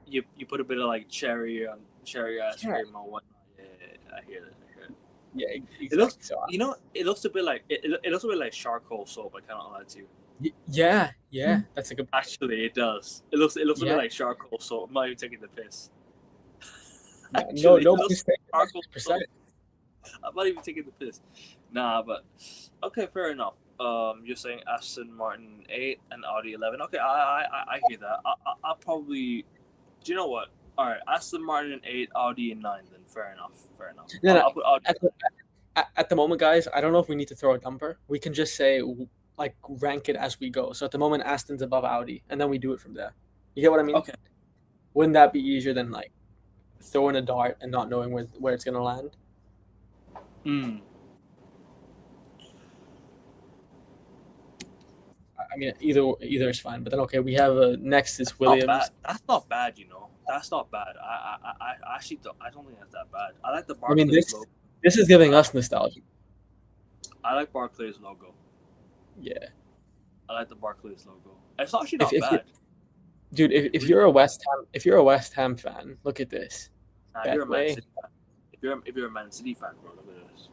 put a bit of like cherry ice cream or whatnot. Yeah, I hear that. Yeah, exactly. It looks. It looks a bit like it looks a bit like charcoal soap. I cannot lie to you. Yeah, that's a good. Actually, it does. It looks a bit like charcoal soap. I'm not even taking the piss. No, charcoal soap. I'm not even taking the piss. Nah, but okay, fair enough. You're saying Aston Martin 8 and Audi 11. Okay, I hear that. I'll probably. Do you know what? All right, Aston Martin 8, Audi 9. Then fair enough. I'll put Audi. At the moment, guys, I don't know if we need to throw a number. We can just say like rank it as we go. So at the moment, Aston's above Audi, and then we do it from there. You get what I mean? Okay. Wouldn't that be easier than like throwing a dart and not knowing where it's gonna land? I mean, either is fine. But then okay, we have next is Williams. That's not bad, you know. That's not bad. I actually don't think that's that bad. I like the Barclays logo. This is giving us nostalgia. I like Barclays logo. Yeah. I like the Barclays logo. It's actually not bad. Dude, if you're a West Ham fan, look at this. Nah, if you're a Man Betway, City fan, if you're a Man City fan, bro, look at this.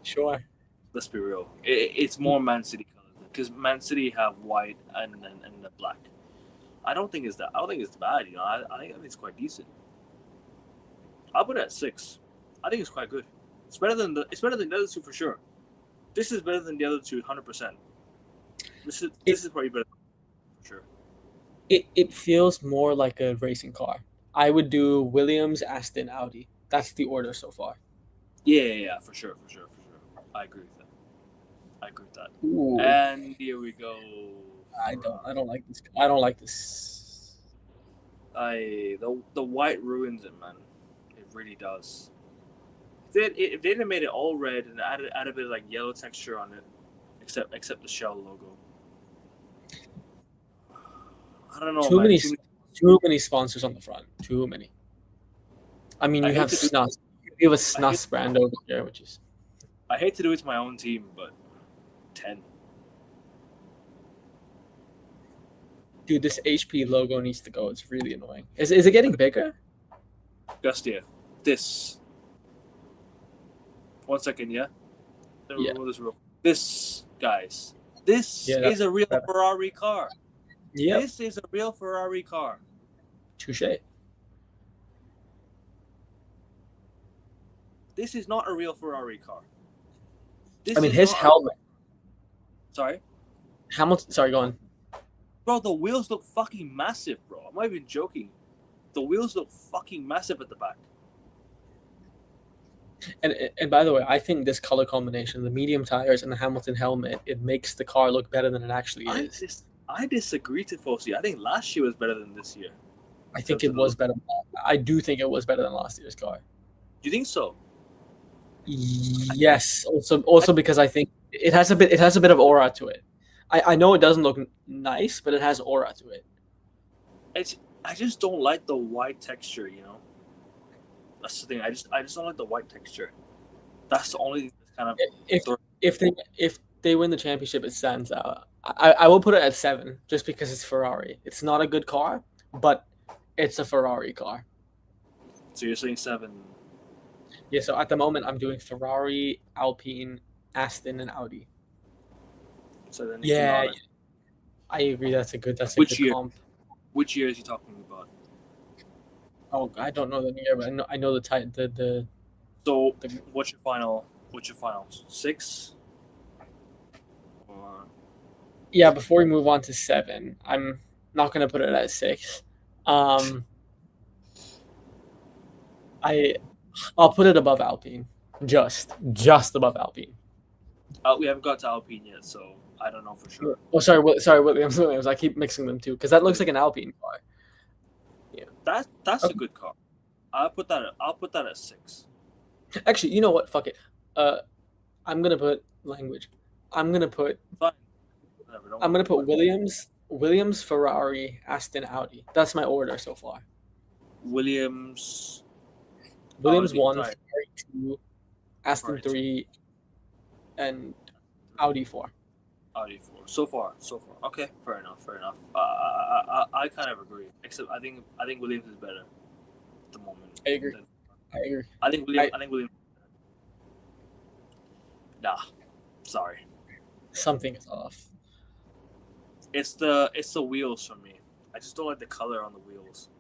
sure. Let's be real. It's more Man City colors because Man City have white and the black. I don't think it's bad. You know, I think it's quite decent. I'll put it at 6. I think it's quite good. It's better than the other two for sure. This is better than the other two, 100%. This is probably better for sure. It feels more like a racing car. I would do Williams, Aston, Audi. That's the order so far. Yeah, for sure. I agree with that. Ooh, And here we go. I don't like this. I don't like this. The white ruins it, man. It really does. If they'd have made it all red and added a bit of like yellow texture on it, except the shell logo. I don't know. Too many sponsors on the front. Too many. I mean, you have Snus. You have a Snus brand over here, which is. I hate to do it to my own team, but 10. Dude, this HP logo needs to go. It's really annoying. Is it getting bigger? Gustia, this. 1 second, yeah. Yeah. This, guys. This is a real Ferrari car. Yeah. This is a real Ferrari car. Touche. This is not a real Ferrari car. His helmet. Sorry? Hamilton. Sorry, go on. Bro, the wheels look fucking massive, bro. I'm not even joking. The wheels look fucking massive at the back. And by the way, I think this color combination, the medium tires and the Hamilton helmet, it makes the car look better than it actually is. I disagree, Tifosi. I think last year was better than this year. I think it was better. I do think it was better than last year's car. Do you think so? Yes. Also because I think it has a bit of aura to it. I know it doesn't look nice, but it has aura to it. I just don't like the white texture, you know. That's the thing. I just don't like the white texture. That's the only thing that's kind of. If they win the championship, it stands out. I will put it at 7 just because it's Ferrari. It's not a good car, but it's a Ferrari car. So you're saying 7? Yeah. So at the moment, I'm doing Ferrari, Alpine, Aston, and Audi. So then I agree. That's a good year? comp. Which year is he talking about? Oh, I don't know the year, but I know the type. So what's your final? 6? Or yeah. Before we move on to 7, I'm not gonna put it at 6. I'll put it above Alpine, just above Alpine. We haven't got to Alpine yet, so I don't know for sure. Oh, sorry, Williams. I keep mixing them too because that looks like an Alpine car. Yeah, that's a good car. I'll put that at 6. Actually, you know what? Fuck it. I'm gonna put language. I'm gonna put. Fine. I'm gonna put Williams, Ferrari, Aston, Audi. That's my order so far. Williams 1, Ferrari 2, Aston 3, and Audi 4. Audi 4. So far. Okay, fair enough. I kind of agree. Except I think Williams is better at the moment. I agree. I think Williams. Nah, sorry. Something is off. It's the wheels for me. I just don't like the color on the wheels.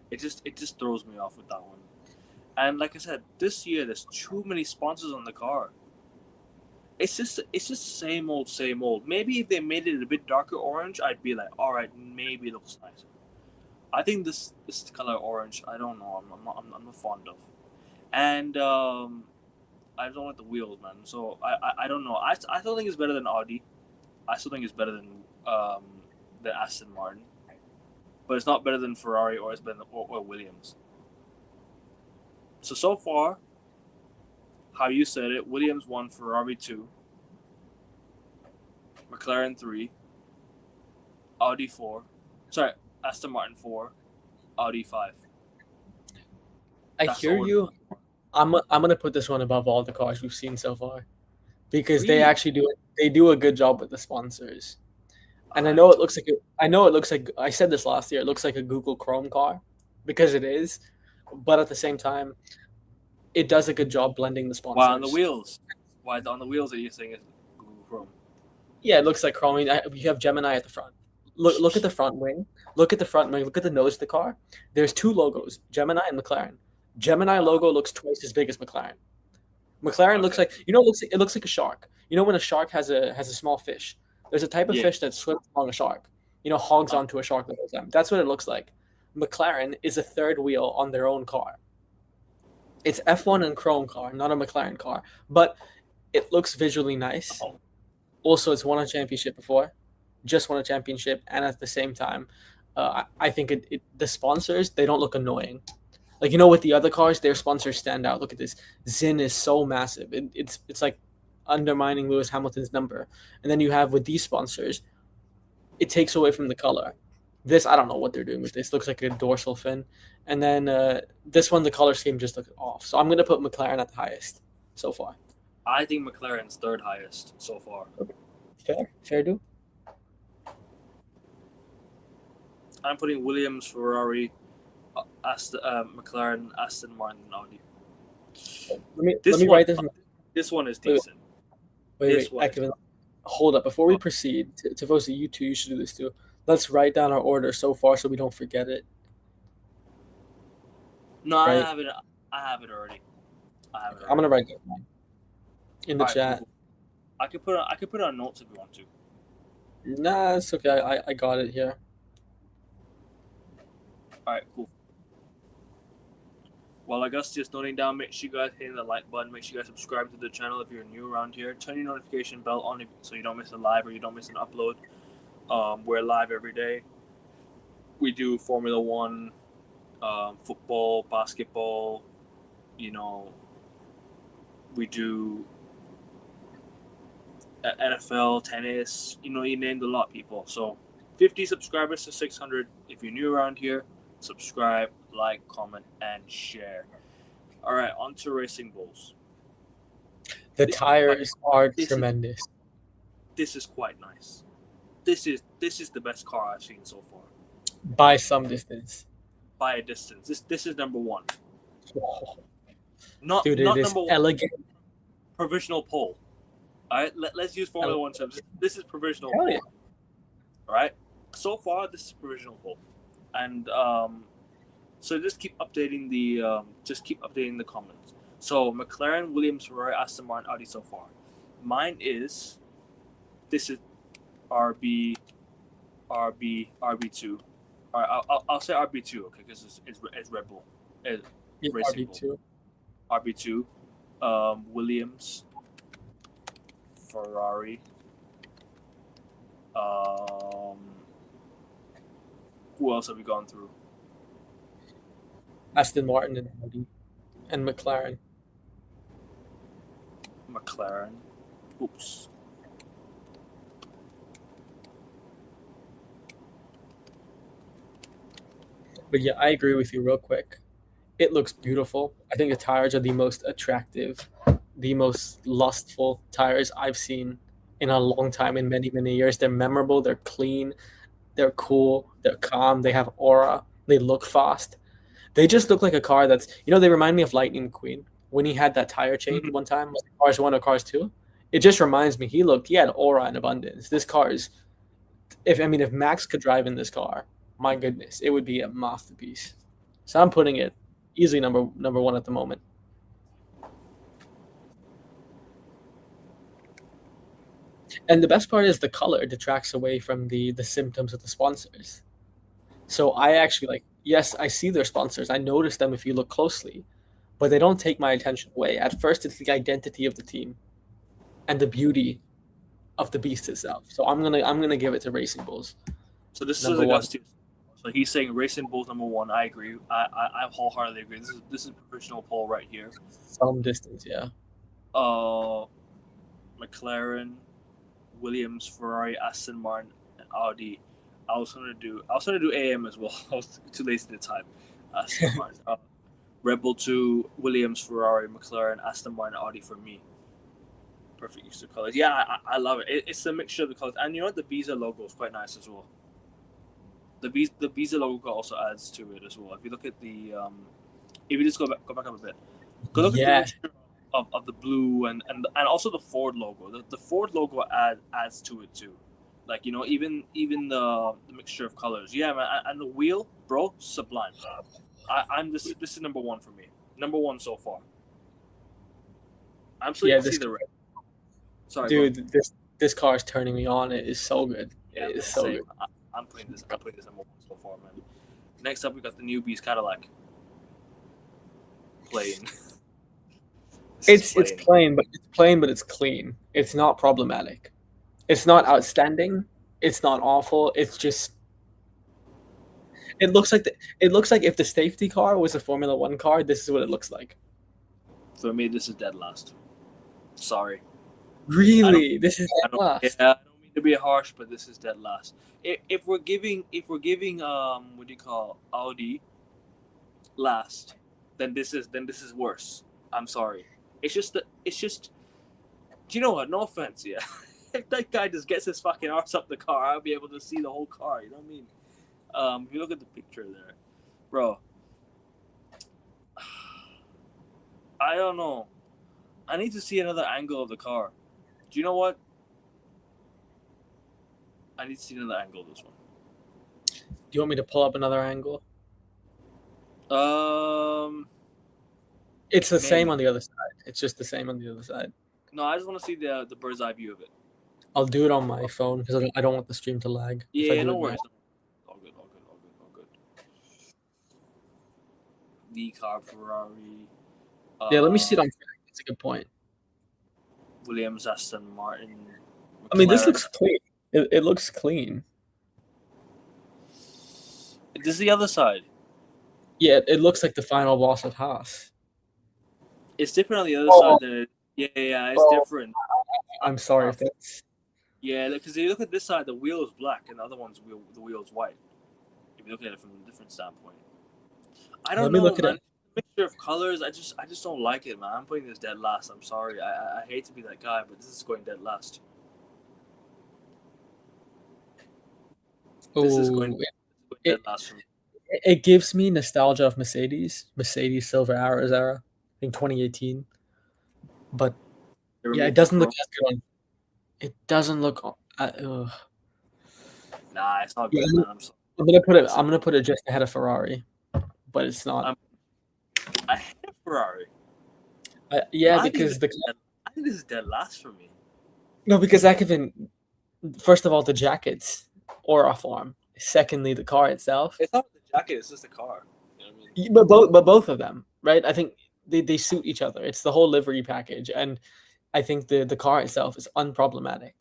It just throws me off with that one. And like I said, this year there's too many sponsors on the car. It's just same old. Maybe if they made it a bit darker orange, I'd be like, all right, maybe it looks nicer. I think this color orange, I don't know, I'm not fond of, and I don't like the wheels, man. So I don't know. I still think it's better than Audi. I still think it's better than Aston Martin, but it's not better than Ferrari or it's better than or Williams. So far, how you said it, Williams 1, Ferrari 2, McLaren 3, Audi 4. Sorry, Aston Martin 4, Audi 5. I hear you. I'm gonna put this one above all the cars we've seen so far, because they actually do a good job with the sponsors. And I know it looks like I said this last year. It looks like a Google Chrome car because it is, but at the same time, it does a good job blending the sponsors. Why on the wheels? Why on the wheels are you saying it's Google Chrome? Yeah, it looks like Chrome. You have Gemini at the front. Look at the front wing. Look at the front wing. Look at the nose of the car. There's two logos, Gemini and McLaren. Gemini logo looks twice as big as McLaren. McLaren looks like it looks like a shark. You know when a shark has a small fish. There's a type of fish that swims along a shark. Hogs onto a shark the whole time. That's what it looks like. McLaren is a third wheel on their own car. It's F1 and Chrome car, not a McLaren car, but it looks visually nice. Also, it's won a championship before, just won a championship, and at the same time, I think the sponsors, they don't look annoying. Like, with the other cars, their sponsors stand out. Look at this. Zinn is so massive. It's like undermining Lewis Hamilton's number. And then you have with these sponsors, it takes away from the color. This, I don't know what they're doing with this. Looks like a dorsal fin. And then this one, the color scheme just looks off. So I'm going to put McLaren at the highest so far. I think McLaren's third highest so far. Fair do. I'm putting Williams, Ferrari, McLaren, Aston Martin, and Audi. Let me write this. This one is decent. Wait. Hold up. Before we proceed, Tifosi, you two, you should do this too. Let's write down our order so far so we don't forget it. No, right? I have it already. I'm gonna write it in the chat. Cool. I could put on notes if you want to. Nah, it's okay. I got it here. All right, cool. Well, I guess just noting down, make sure you guys hit the like button. Make sure you guys subscribe to the channel if you're new around here. Turn your notification bell on so you don't miss a live or you don't miss an upload. We're live every day. We do Formula 1, football, basketball. We do NFL, tennis. You named a lot, people. So 50 subscribers to 600. If you're new around here, subscribe, like, comment, and share. All right, on to Racing Bulls. The tires are tremendous. This is quite nice. This is the best car I've seen so far. By some distance. By a distance. This is number one. Whoa. Not Dude, not it is number one. Elegant. Provisional pole. All right, let's use Formula 1 terms. This is provisional Hell pole. yeah. All right. So far, this is provisional pole, and so just keep updating the comments. So McLaren, Williams, Ferrari, Aston Martin, Audi so far. Mine is this is RB2. All right, I'll say RB2, okay, because it's Red Bull. RB2. RB2. Williams, Ferrari. Who else have we gone through? Aston Martin and Audi. And McLaren. Oops. But yeah, I agree with you real quick. It looks beautiful. I think the tires are the most attractive, the most lustful tires I've seen in a long time, in many, many years. They're memorable. They're clean. They're cool. They're calm. They have aura. They look fast. They just look like a car that's, they remind me of Lightning McQueen when he had that tire change one time, like Cars 1 or Cars 2. It just reminds me, he had aura and abundance. This car is, if Max could drive in this car, my goodness, it would be a masterpiece. So I'm putting it easily number one at the moment. And the best part is the color detracts away from the symptoms of the sponsors. So I actually yes, I see their sponsors. I notice them if you look closely, but they don't take my attention away. At first, it's the identity of the team and the beauty of the beast itself. So I'm gonna give it to Racing Bulls. So this is Augustus. So he's saying Racing Bulls number one. I agree. I wholeheartedly agree. This is provisional poll right here. Some distance, yeah. McLaren, Williams, Ferrari, Aston Martin, and Audi. I was gonna do AM as well. I was too lazy to type. Aston Martin, Red Bull 2, Williams, Ferrari, McLaren, Aston Martin, Audi for me. Perfect use of colors. Yeah, I love it. It's a mixture of the colors, and you know what? The Visa logo is quite nice as well. The Visa logo also adds to it as well. If you look at the if you just go back up a bit, go look at the Yeah, mixture of the blue and also the Ford logo. The Ford logo adds to it too. Like, you know, even the mixture of colors. Yeah, man, and the wheel, bro, sublime. I'm this is number one for me. Number one so far. I'm still yeah. yet to see This the red. Sorry, go on. dude, this car is turning me on. It is so good. Yeah, It is man, so same. good. I'm putting this number one so far, man. Next up, we got the newbies Cadillac. Plain. It's plain, but it's clean. It's not problematic. It's not outstanding. It's not awful. It's just it looks like if the safety car was a Formula One car, this is what it looks like. For me, this is dead last. Sorry. Really, this is I dead don't, last. yeah, I don't mean to be harsh, but this is dead last. If we're giving what do you call Audi last, then this is worse. I'm sorry. It's just do you know what? No offense, yeah. If that guy just gets his fucking arse up the car, I'll be able to see the whole car. You know what I mean? If you look at the picture there, bro. I don't know. I need to see another angle of the car. Do you know what? I need to see another angle of this one. Do you want me to pull up another angle? It's the same on the other side. It's just the same on the other side. No, I just want to see the bird's eye view of it. I'll do it on my phone because I don't want the stream to lag. Yeah, no worries. All good. The car Ferrari. Yeah, let me see it on track. That's a good point. Williams, Aston Martin. I mean, this McLaren. looks clean. It looks clean. This is the other side. Yeah, it looks like the final boss at Haas. It's different on the other side than it. Yeah, it's different. I'm sorry if that's. Yeah, because if you look at this side, the wheel is black, and the other one's the wheel is white. If you look at it from a different standpoint, I don't know, Look man. at it. Mixture of colors, I just don't like it, man. I'm putting this dead last. I'm sorry. I hate to be that guy, but this is going dead last. This is going dead last for me. It gives me nostalgia of Mercedes Silver Arrows era, I think 2018. But yeah, it doesn't look as good on. It doesn't look. Nah, it's not good, man. I'm sorry. I'm gonna put it just ahead of Ferrari, but it's not. I hate Ferrari. Because I think this is dead last for me. No, because that could have been, first of all, the jackets or a form. Secondly, the car itself. It's not the jacket; it's just the car. You know what I mean? But both of them, right? I think they suit each other. It's the whole livery package, and I think the car itself is unproblematic.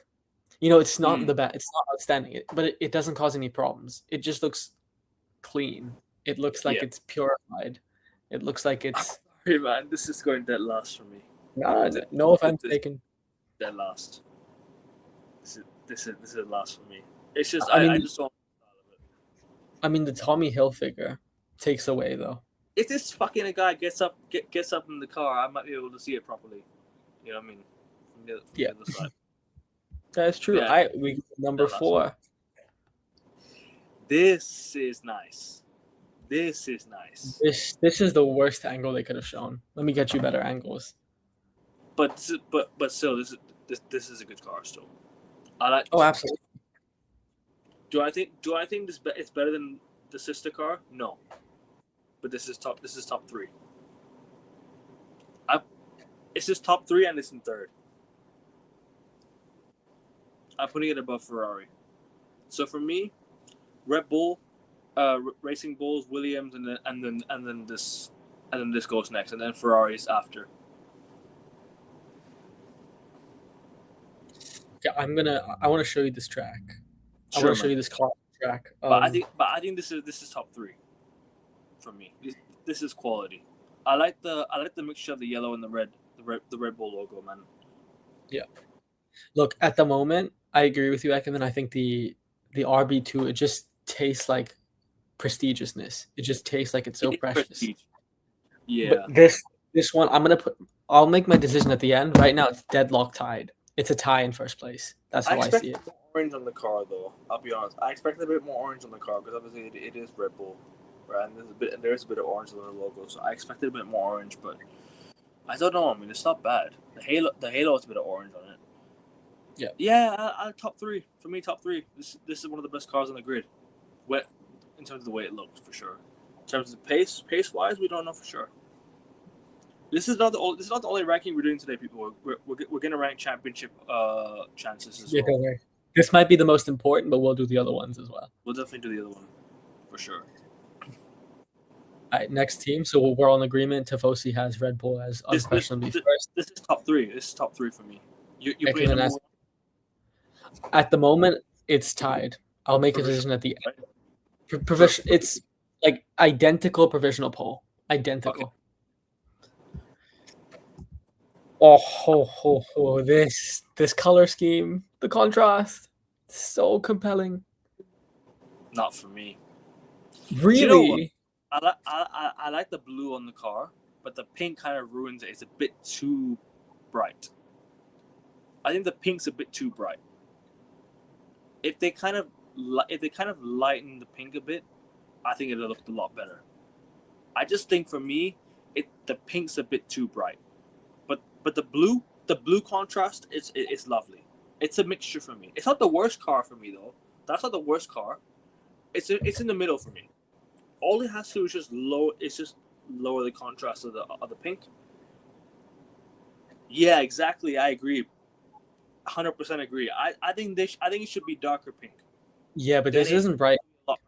You know, it's not the best. It's not outstanding, but it doesn't cause any problems. It just looks clean. It looks like it's purified. It looks like it's. Sorry, man. This is going dead last for me. No offense taken. Dead last. This is last for me. It's just I just don't. I mean, the Tommy Hilfiger takes away though. If this fucking guy gets up in the car, I might be able to see it properly. You know what I mean? From the other side. That's true. Yeah. We number 4. This is nice. This is the worst angle they could have shown. Let me get you better angles. But still, this is a good car still. I like. Oh, absolutely. Do I think it's better than the sister car? No. But this is top 3. It's just top 3 and it's in 3rd. I'm putting it above Ferrari. So for me, Red Bull, Racing Bulls, Williams, and then this goes next, and then Ferrari's after. Yeah, I want to show you this track. Sure, I want to show you this car track. But I think this is top 3 for me. This is quality. I like the mixture of the yellow and the Red Bull logo, man. Yeah. Look, at the moment, I agree with you, Ekman. I think the RB2, it just tastes like prestigiousness. It just tastes like it's so precious. Prestige. Yeah. But This one, I'll make my decision at the end. Right now, it's deadlock tied. It's a tie in first place. That's I how I see expect it. more orange on the car, though. I'll be honest. I expect a bit more orange on the car because obviously it is Red Bull, right? And there's a bit of orange on the logo, so I expected a bit more orange, but I don't know. I mean, it's not bad. The halo has a bit of orange on it. Yeah. Yeah. Top three for me. Top three. This is one of the best cars on the grid. In terms of the way it looked, for sure. In terms of pace wise, we don't know for sure. This is not the only ranking we're doing today, people. We're gonna rank championship chances as well. Don't worry. This might be the most important, but we'll do the other ones as well. We'll definitely do the other one for sure. All right, next team. So we're all in agreement. Tifosi has Red Bull as unquestionably first. This is top three. This is top three for me. You putting number one? At the moment, it's tied. I'll make a decision at the end. It's like identical provisional poll. Identical. Okay. Oh, this color scheme, the contrast, so compelling. Not for me. Really? You know what? I like the blue on the car, but the pink kind of ruins it. It's a bit too bright. I think the pink's a bit too bright. If they kind of lighten the pink a bit, I think it'll look a lot better. I just think for me, the pink's a bit too bright. But the blue contrast is lovely. It's a mixture for me. It's not the worst car for me though. That's not the worst car. It's in the middle for me. All it has to do is just lower the contrast of the pink. Yeah, exactly. I agree. 100% agree. I think it should be darker pink. Yeah, but this isn't bright.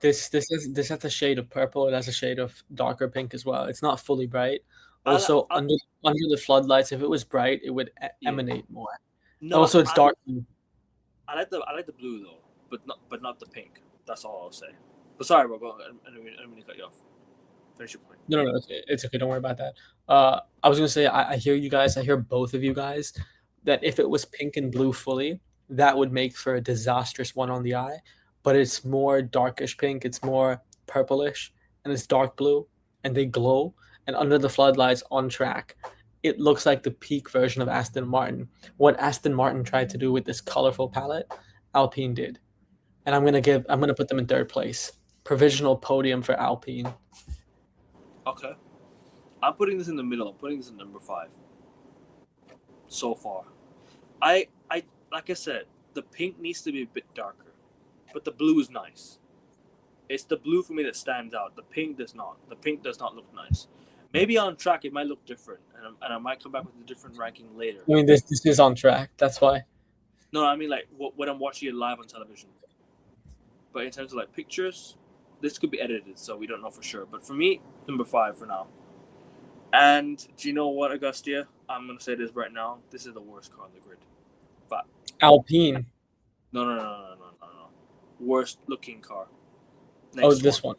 This has a shade of purple. It has a shade of darker pink as well. It's not fully bright. Also, under the floodlights, if it was bright, it would emanate more. No, also, it's dark. I like the blue though, but not the pink. That's all I'll say. But sorry, bro. Go on. I don't mean to cut you off. Finish your point. No, it's okay. Don't worry about that. I was gonna say I hear you guys. I hear both of you guys. That if it was pink and blue fully, that would make for a disastrous one on the eye. But it's more darkish pink. It's more purplish, and it's dark blue, and they glow. And under the floodlights on track, it looks like the peak version of Aston Martin. What Aston Martin tried to do with this colorful palette, Alpine did. And I'm gonna put them in third place. Provisional podium for Alpine. Okay. I'm putting this in the middle. I'm putting this in number 5. So far. I like I said, the pink needs to be a bit darker. But the blue is nice. It's the blue for me that stands out. The pink does not. The pink does not look nice. Maybe on track it might look different, and I might come back with a different ranking later. I mean, this is on track. That's why. No, I mean like when I'm watching it live on television. But in terms of like pictures, this could be edited, so we don't know for sure. But for me, number 5 for now. And do you know what, Augustia? I'm gonna say this right now. This is the worst car on the grid. But Alpine. No. Worst looking car. Next this one.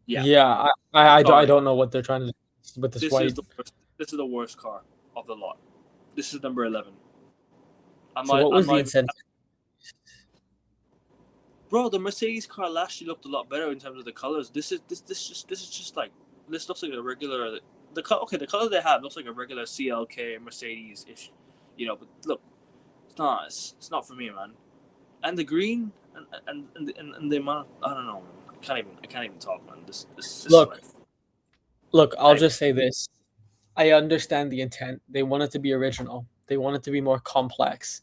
Yeah. Yeah, I don't know what they're trying to do with this white. This is the worst car of the lot. This is number 11. What was the incentive? Bro, the Mercedes car last year looked a lot better in terms of the colors. This looks like a regular. The color they have looks like a regular CLK Mercedes ish, But look, it's not for me, man. And the green and the amount. I don't know, man. I can't even talk, man. This Look. I'll just say this. I understand the intent. They want it to be original. They want it to be more complex.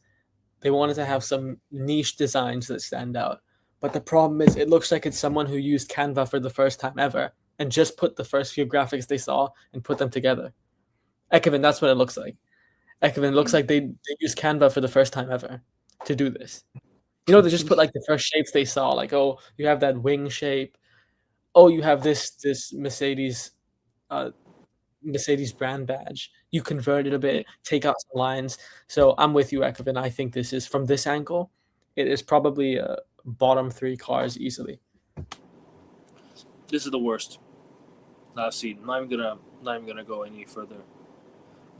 They wanted to have some niche designs that stand out. But the problem is, it looks like it's someone who used Canva for the first time ever and just put the first few graphics they saw and put them together. Ekevin, that's what it looks like. Ekevin, it looks like they used Canva for the first time ever to do this. They just put like the first shapes they saw, like, oh, you have that wing shape. Oh, you have this Mercedes brand badge. You convert it a bit, take out some lines. So I'm with you, Ekevin. I think this is, from this angle, it is probably bottom 3 cars easily. This is the worst I've seen. I'm not even gonna go any further.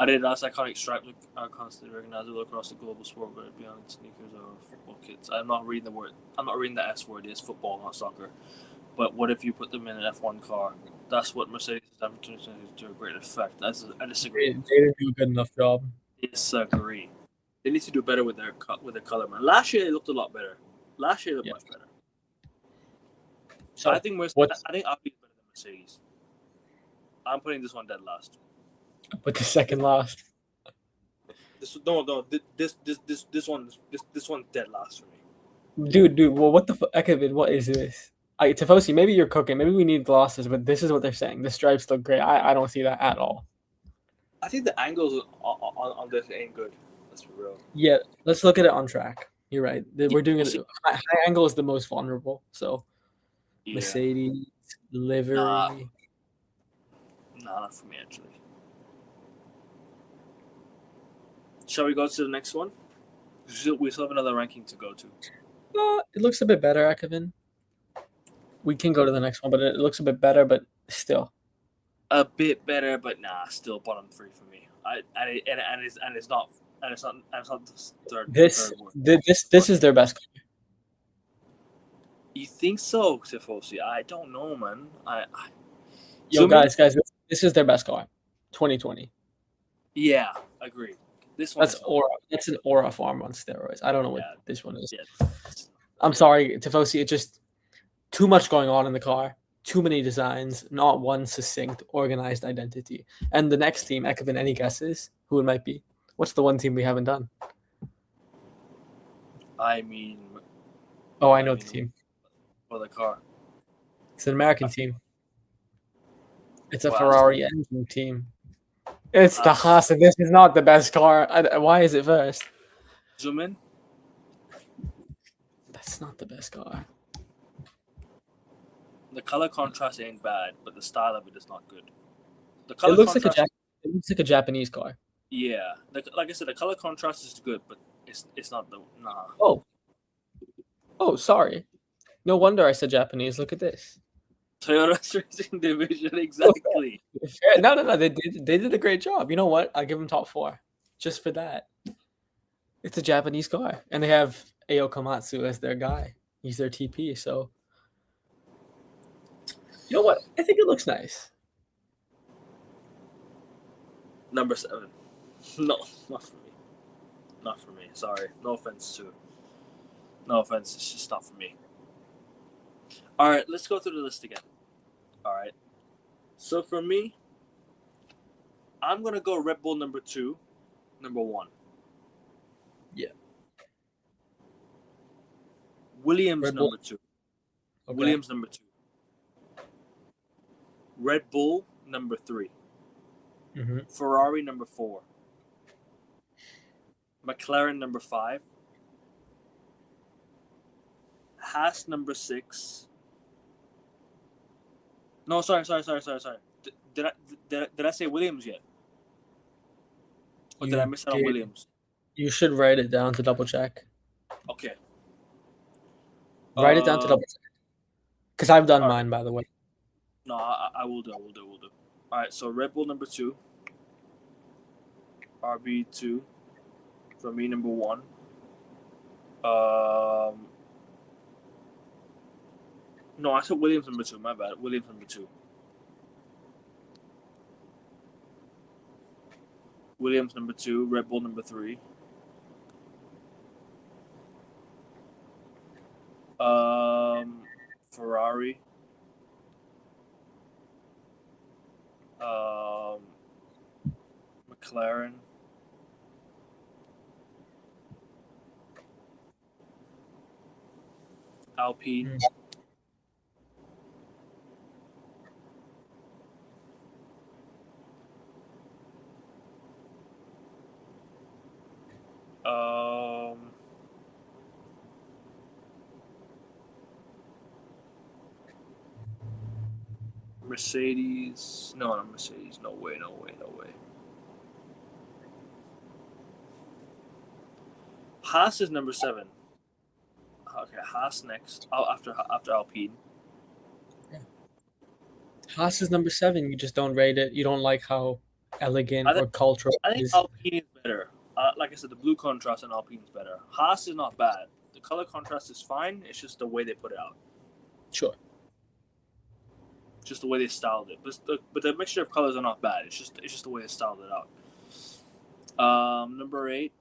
Adidas iconic stripe are constantly recognizable across the global sport, whether it be on sneakers or football kits. I'm not reading the S word. It's football, not soccer. But what if you put them in an F1 car? That's what Mercedes has done to a great effect. I disagree. They didn't do a good enough job. Disagree. They need to do better with their color, man. Last year it looked a lot better. Last year it looked much better. So I think Audi is better than Mercedes. I'm putting this one dead last. But the second last. This one's dead last for me. Dude, well, what the fuck, Kevin? What is this? Tifosi, maybe you're cooking. Maybe we need glosses, but this is what they're saying. The stripes look great. I don't see that at all. I think the angles on this ain't good. Let's be real. Yeah, let's look at it on track. You're right. We're doing it. High angle is the most vulnerable. So, yeah. Mercedes, livery. Nah, not for me, actually. Shall we go to the next one? We still have another ranking to go to. It looks a bit better, Kevin. We can go to the next one, but it looks a bit better, but still. A bit better, but still bottom 3 for me. It's not the third. This is their best car. You think so, Tifosi? I don't know, man. Yo, guys, this is their best car, 2020. Yeah, agreed. This one. That's Aura. That's an Aura farm on steroids. I don't know what this one is. Yeah. I'm sorry, Tifosi. It's just too much going on in the car. Too many designs. Not one succinct, organized identity. And the next team, Ekevin, any guesses who it might be? What's the one team we haven't done? I mean. Oh, I know the team. For the car. It's an American team. It's a Ferrari engine team. It's the Haas, and this is not the best car. Why is it first? Zoom in. That's not the best car. The color contrast ain't bad, but the style of it is not good. It looks like a Japanese car. Yeah, like I said, the color contrast is good, but it's not the Oh, sorry. No wonder I said Japanese. Look at this. Toyota's racing division, exactly. No. They did a great job. You know what? I give them top 4, just for that. It's a Japanese car, and they have Ao Komatsu as their guy. He's their TP. So, you know what? I think it looks nice. Number 7. No, not for me. Not for me. Sorry. No offense. It's just not for me. All right, let's go through the list again. All right. So for me, I'm going to go Red Bull number 2, number 1. Yeah. Williams number 2. Okay. Williams number 2. Red Bull number 3. Mm-hmm. Ferrari number 4. McLaren number 5. Haas number 6. No, sorry. Did I say Williams yet? Or did I miss out on Williams? You should write it down to double check. Okay. Write it down to double check. Because I've done mine, by the way. No, I will do. All right, so Red Bull number 2. RB2. For me, number 1. No, I said Williams number 2. My bad. Williams number 2. Williams number 2. Red Bull number 3. Ferrari. McLaren. Alpine. Mercedes. No, not Mercedes. No way. Haas is number 7. Okay, Haas next. After Alpine. Yeah. Haas is number 7. You just don't rate it. You don't like how elegant or cultural I think Alpine is better. Like I said, the blue contrast in Alpine is better. Haas is not bad. The color contrast is fine. It's just the way they put it out. Sure. Just the way they styled it. But the mixture of colors are not bad. It's just the way they styled it out. Number 8.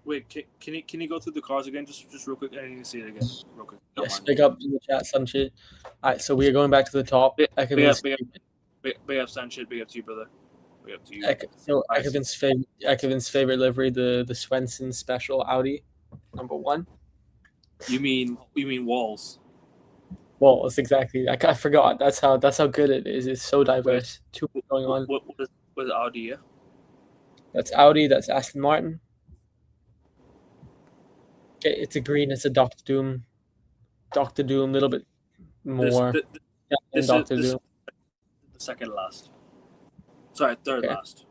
Wait, can you go through the cars again, just real quick? I need to see it again, real quick. Don't Yes, mind. pick up in the chat, Sanchit. All right, so we are going back to the top. Big up Ekevin's, Sanchit. Big up to you, brother. Big up to you. so Nice. Ekevin's favorite livery, the Swenson Special Audi, number 1. You mean Walls? Well, it's exactly. I forgot. That's how good it is. It's so diverse. Too much going on. What is Audi? Yeah? That's Audi. That's Aston Martin. Okay, it's a green. It's a Doctor Doom. Doctor Doom, a little bit more than Doctor Doom. The second last. Sorry, third Okay. last.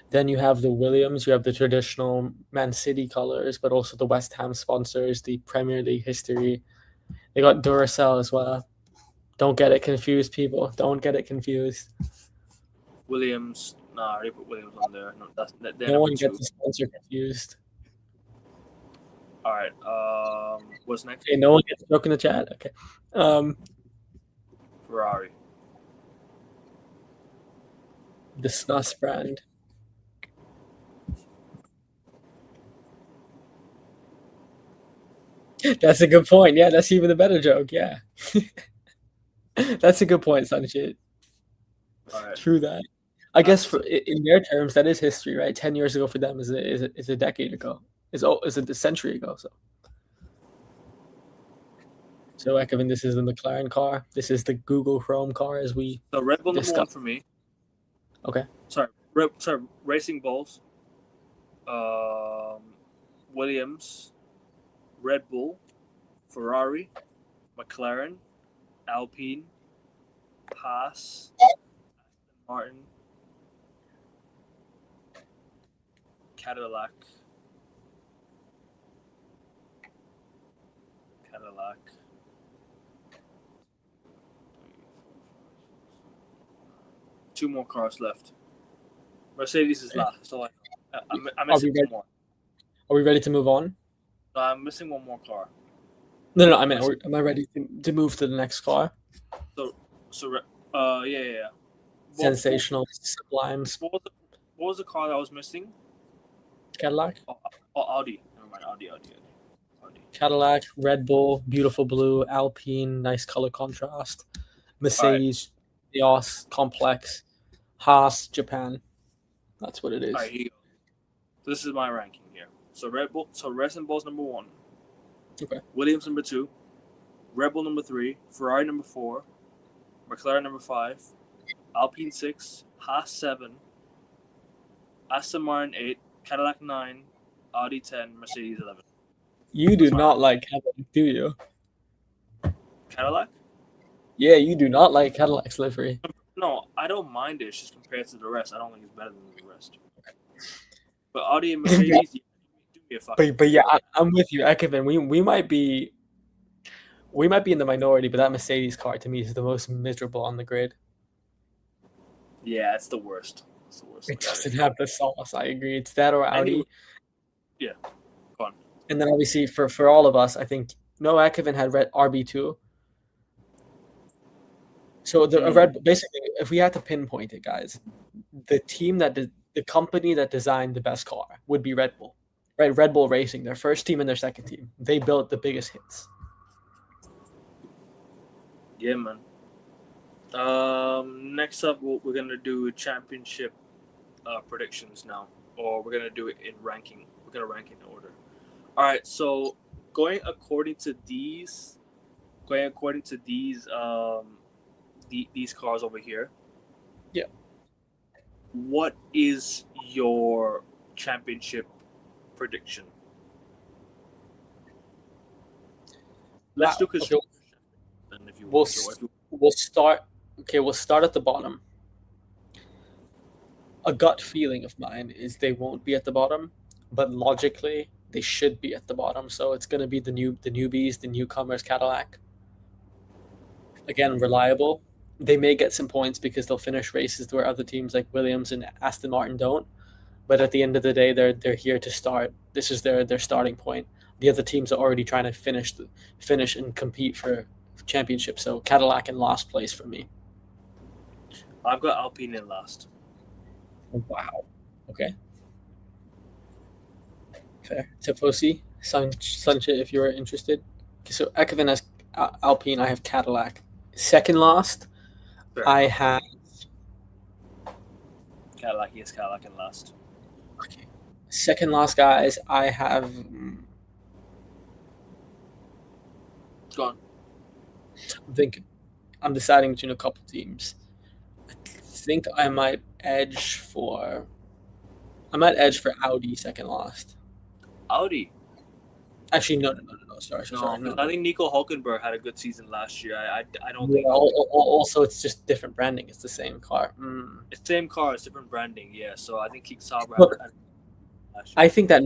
Then you have the Williams. You have the traditional Man City colors, but also the West Ham sponsors, the Premier League history. They got Duracell as well. Don't get it confused, people. Don't get it confused. Williams. Nah, I already put Williams on there. No, they're No one number 2. gets the sponsor confused. All right. What's next? Okay, no one gets a joke in the chat. Okay. Ferrari. The Snus brand. That's a good point. Yeah, that's even a better joke. Yeah. That's a good point, Sanchit. All right. True that. I guess in their terms, that is history, right? 10 years ago for them is a decade ago. Is a century ago. So Ekevin, this is the McLaren car. This is the Google Chrome car, as we. So Red Bull number discussed. 1 for me. Okay. Sorry, Racing Bulls. Williams, Red Bull, Ferrari, McLaren, Alpine, Haas, Aston Martin, Cadillac. Two more cars left. Mercedes is last. So I'm missing one more. Are we ready to move on? No, I'm missing one more car. No. I mean, am I ready to move to the next car? Yeah. Sensational, sublime. What was the car that I was missing? Cadillac. Audi. Never mind. Audi. Cadillac, Red Bull, beautiful blue, Alpine, nice color contrast. Mercedes, EOS, complex. Haas, Japan. That's what it is. All right, here you go. This is my ranking here. So Red Bull. So Racing Bull's number 1. Okay. Williams number 2. Red Bull number 3. Ferrari number 4. McLaren number 5. Alpine 6. Haas 7. Aston Martin 8. Cadillac 9. Audi 10. Mercedes 11. You do not like Cadillac, do you? Cadillac? Yeah, you do not like Cadillac's livery. No, I don't mind it. It's just compared to the rest, I don't think it's better than the rest. Okay. But Audi and Mercedes, do me a fucking. But yeah, I'm with you, Ekevin. We might be in the minority, but that Mercedes car to me is the most miserable on the grid. Yeah, it's the worst. It doesn't have the sauce. I agree. It's that or Audi. Yeah. Go on. And then obviously for all of us, I think Noah Ekevin had RB2. So basically, if we had to pinpoint it, guys, the company that designed the best car would be Red Bull, right? Red Bull Racing, their first team and their second team. They built the biggest hits. Yeah, man. Next up, we're gonna do championship predictions now, or we're gonna do it in ranking. We're gonna rank in order. All right. So going according to these these cars over here. Yeah. What is your championship prediction? Let's do construction. And if you We'll start. Okay, we'll start at the bottom. A gut feeling of mine is they won't be at the bottom, but logically they should be at the bottom. So it's going to be the newbies, the newcomers, Cadillac. Again, reliable. They may get some points because they'll finish races where other teams like Williams and Aston Martin don't. But at the end of the day, they're here to start. This is their starting point. the other teams are already trying to finish and compete for championship. So Cadillac in last place for me. I've got Alpine in last. Wow. Okay. Fair. Tifosi, Sanche, if you're interested. Okay, so Ekevin has Alpine. I have Cadillac. Second last, Fair I enough. have. Cadillac, yes, Cadillac in last. Okay. Second last, guys, I have. Go on. I'm thinking. I'm deciding between a couple teams. I think I might edge for. Audi second last. Audi. Actually, no. Sorry. No, I think Nico Hulkenberg had a good season last year. I don't Yeah, think. also, it's just different branding. It's the same car. It's the same car, it's different branding. Yeah, so I think Sauber. Look, I think that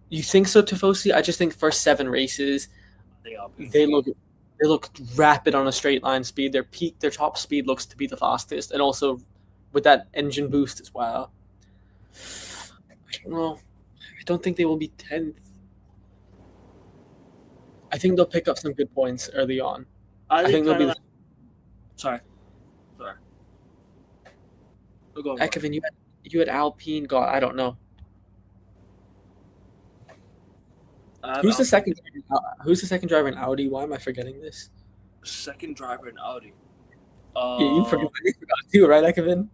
you think so, Tifosi. I just think first 7 races, they look rapid on a straight line speed. Their top speed looks to be the fastest, and also with that engine boost as well. I don't know. I don't think they will be 10th. I think they'll pick up some good points early on. I think they'll be. Sorry. Ekevin, you had Alpine. God, I don't know. Who's the second driver in Audi? Why am I forgetting this? Second driver in Audi. Yeah, you forgot too, right, Ekevin?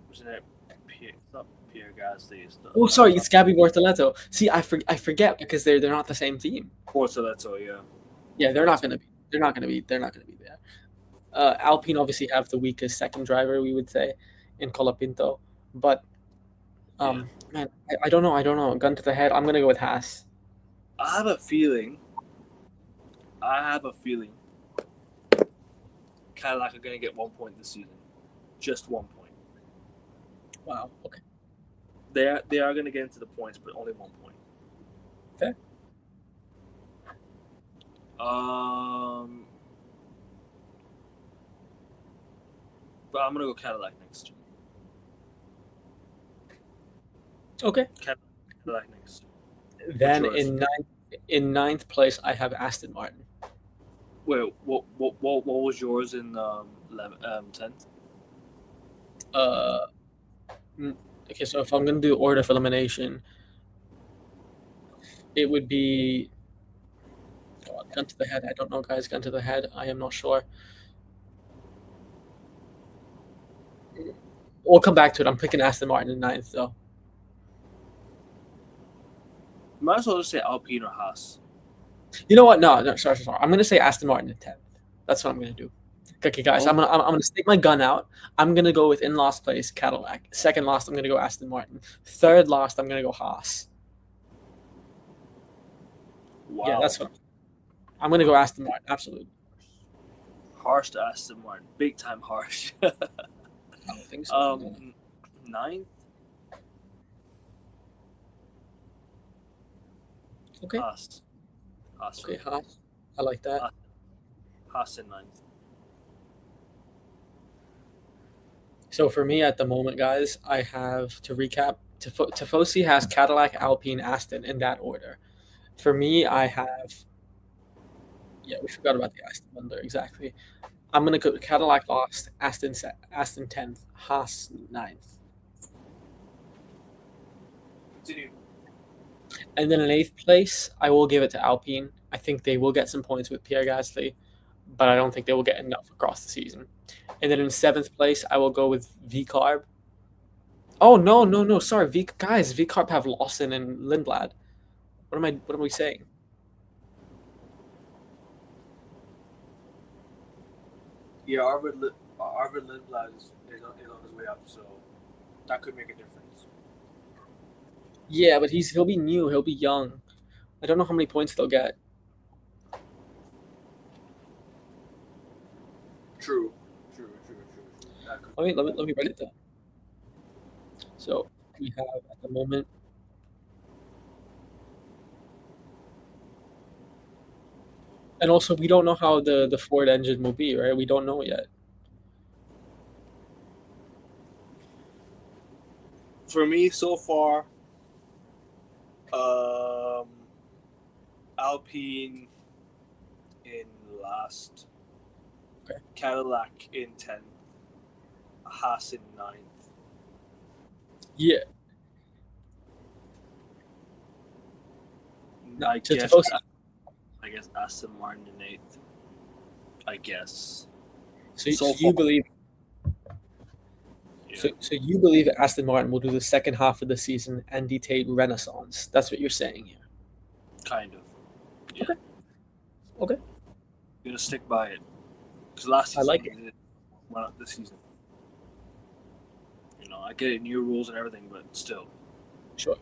Wasn't it Pierre? It's not Pierre Gasly. Oh, sorry, it's Gabby Bortoleto. See, I forget because they're not the same team. Bortoleto, yeah. Yeah, they're not gonna be there. Alpine obviously have the weakest second driver, we would say, in Colapinto, but man, I don't know. Gun to the head, I'm gonna go with Haas. I have a feeling Cadillac are gonna get 1 point this season, just 1 point. Wow. Okay. They are gonna get into the points, but only 1 point. Fair. But I'm gonna go Cadillac next. Okay. Cadillac next. Then in ninth place, I have Aston Martin. Wait, what was yours in 10th? Okay, so if I'm gonna do order of elimination, it would be. God, gun to the head. I don't know, guys. Gun to the head. I am not sure. We'll come back to it. I'm picking Aston Martin in 9th, though. Might as well just say Alpine or Haas. You know what? No. Sorry. I'm gonna say Aston Martin in 10th. That's what I'm gonna do. Okay, guys. I'm gonna stick my gun out. I'm gonna go with in last place Cadillac. Second last, I'm gonna go Aston Martin. Third last, I'm gonna go Haas. Wow. Yeah, that's what I'm gonna go Aston Martin. Absolutely. Harsh to Aston Martin. Big time harsh. I don't think so. 9th. Okay. Haas. Okay, Haas. I like that. Haas in 9th. So for me at the moment, guys, I have to recap. Tifosi has Cadillac, Alpine, Aston in that order. For me, I have. Yeah, we forgot about the Aston one there. Exactly. I'm gonna go Cadillac last, Aston 10th, Haas 9th. Continue. And then in 8th place, I will give it to Alpine. I think they will get some points with Pierre Gasly, but I don't think they will get enough across the season. And then in 7th place, I will go with VCarb. Oh no! Sorry, VCarb have Lawson and Lindblad. What am we saying? Yeah, Arvid Lindblad is on his way up, so that could make a difference. Yeah, but he'll be new. He'll be young. I don't know how many points they'll get. True. Let me write it down. So we have at the moment. And also, we don't know how the Ford engine will be, right? We don't know yet. For me, so far, Alpine in last. Okay. Cadillac in 10th. Haas in 9th. Yeah. I To guess Tifosi. Aston Martin in 8th. I guess. So So you far. believe Yeah, so you believe Aston Martin will do the second half of the season and dictate renaissance. That's what you're saying here. kind of. Yeah. Okay. Gonna stick by it. Because last I season like it. they did well this season. You know, I get it, new rules and everything, but still. Sure.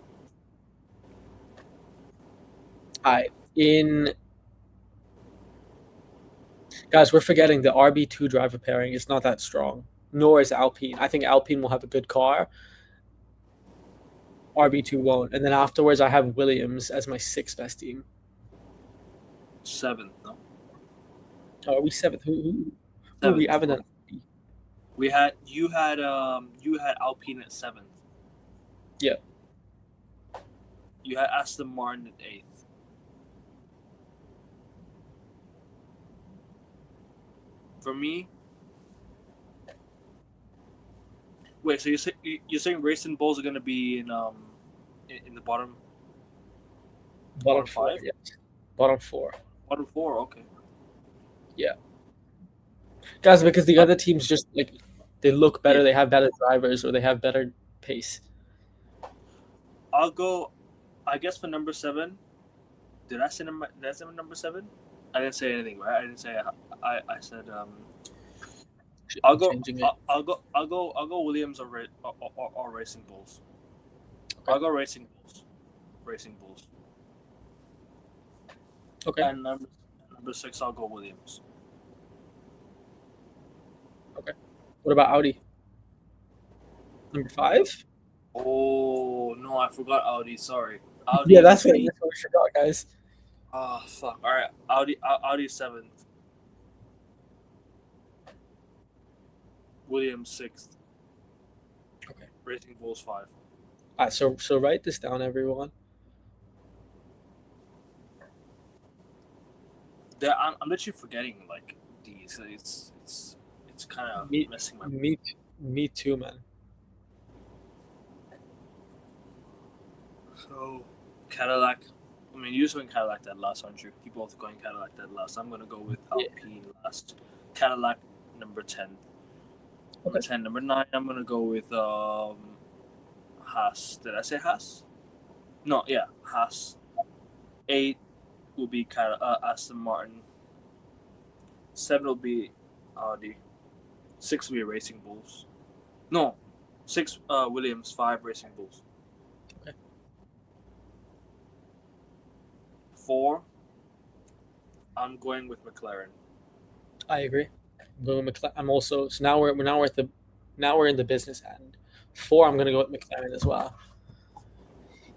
Guys, we're forgetting the RB2 driver pairing is not that strong, nor is Alpine. I think Alpine will have a good car. RB2 won't. And then afterwards, I have Williams as my sixth best team. 7th, no? Oh, are we seventh? Who Seventh. we haven't done? You had Alpine at 7th. Yeah. You had Aston Martin at 8th. For me, wait. So you're saying Racing Bulls are gonna be in the bottom Bottom four. 5? Yes. Bottom four. Bottom 4. Okay. Yeah. Guys, because the other teams just like they look better, Yeah. they have better drivers, or they have better pace. I'll go. I guess for number 7. Did I say number 7? I didn't say anything, right? I didn't say. I said. I'll go. Changing it. I'll go Williams or Racing Bulls. Okay. I'll go Racing Bulls. Racing Bulls. Okay. And number 6, I'll go Williams. What about Audi? Number 5? Oh no, I forgot Audi. Sorry. Audi. Yeah, that's what we forgot, guys. Oh fuck! All right, Audi 7th. Williams 6th. Okay. Racing Bulls 5. All right, so write this down, everyone. I'm literally forgetting like these. It's kind of messing my. Me too, man. So Cadillac. I mean, you're going Cadillac that last, aren't you? You both going Cadillac that last. I'm gonna go with Alpine last. Cadillac number 10. Number 10. Number 9. I'm gonna go with Haas. Did I say Haas? No, yeah, Haas. 8 will be Aston Martin. 7 will be Audi. 6 will be Racing Bulls. No, 6 Williams. 5 Racing Bulls. Okay. 4. I'm going with McLaren. I agree. I'm also so now we're in the business end. 4, I'm gonna go with McLaren as well.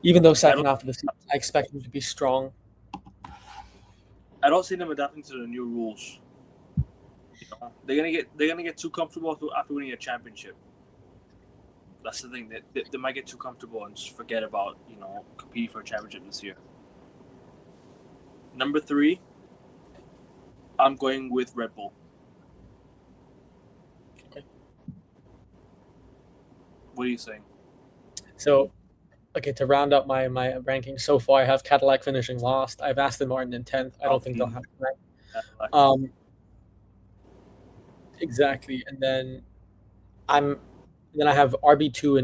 Even though second half of the season, I expect them to be strong. I don't see them adapting to the new rules. You know, they're gonna get too comfortable after winning a championship. That's the thing. They might get too comfortable and just forget about competing for a championship this year. Number 3, I'm going with Red Bull. Okay. What are you saying? So, okay, to round up my ranking so far, I have Cadillac finishing last. I have Aston Martin in 10th. I don't think they'll have that. Exactly, and then I have RB2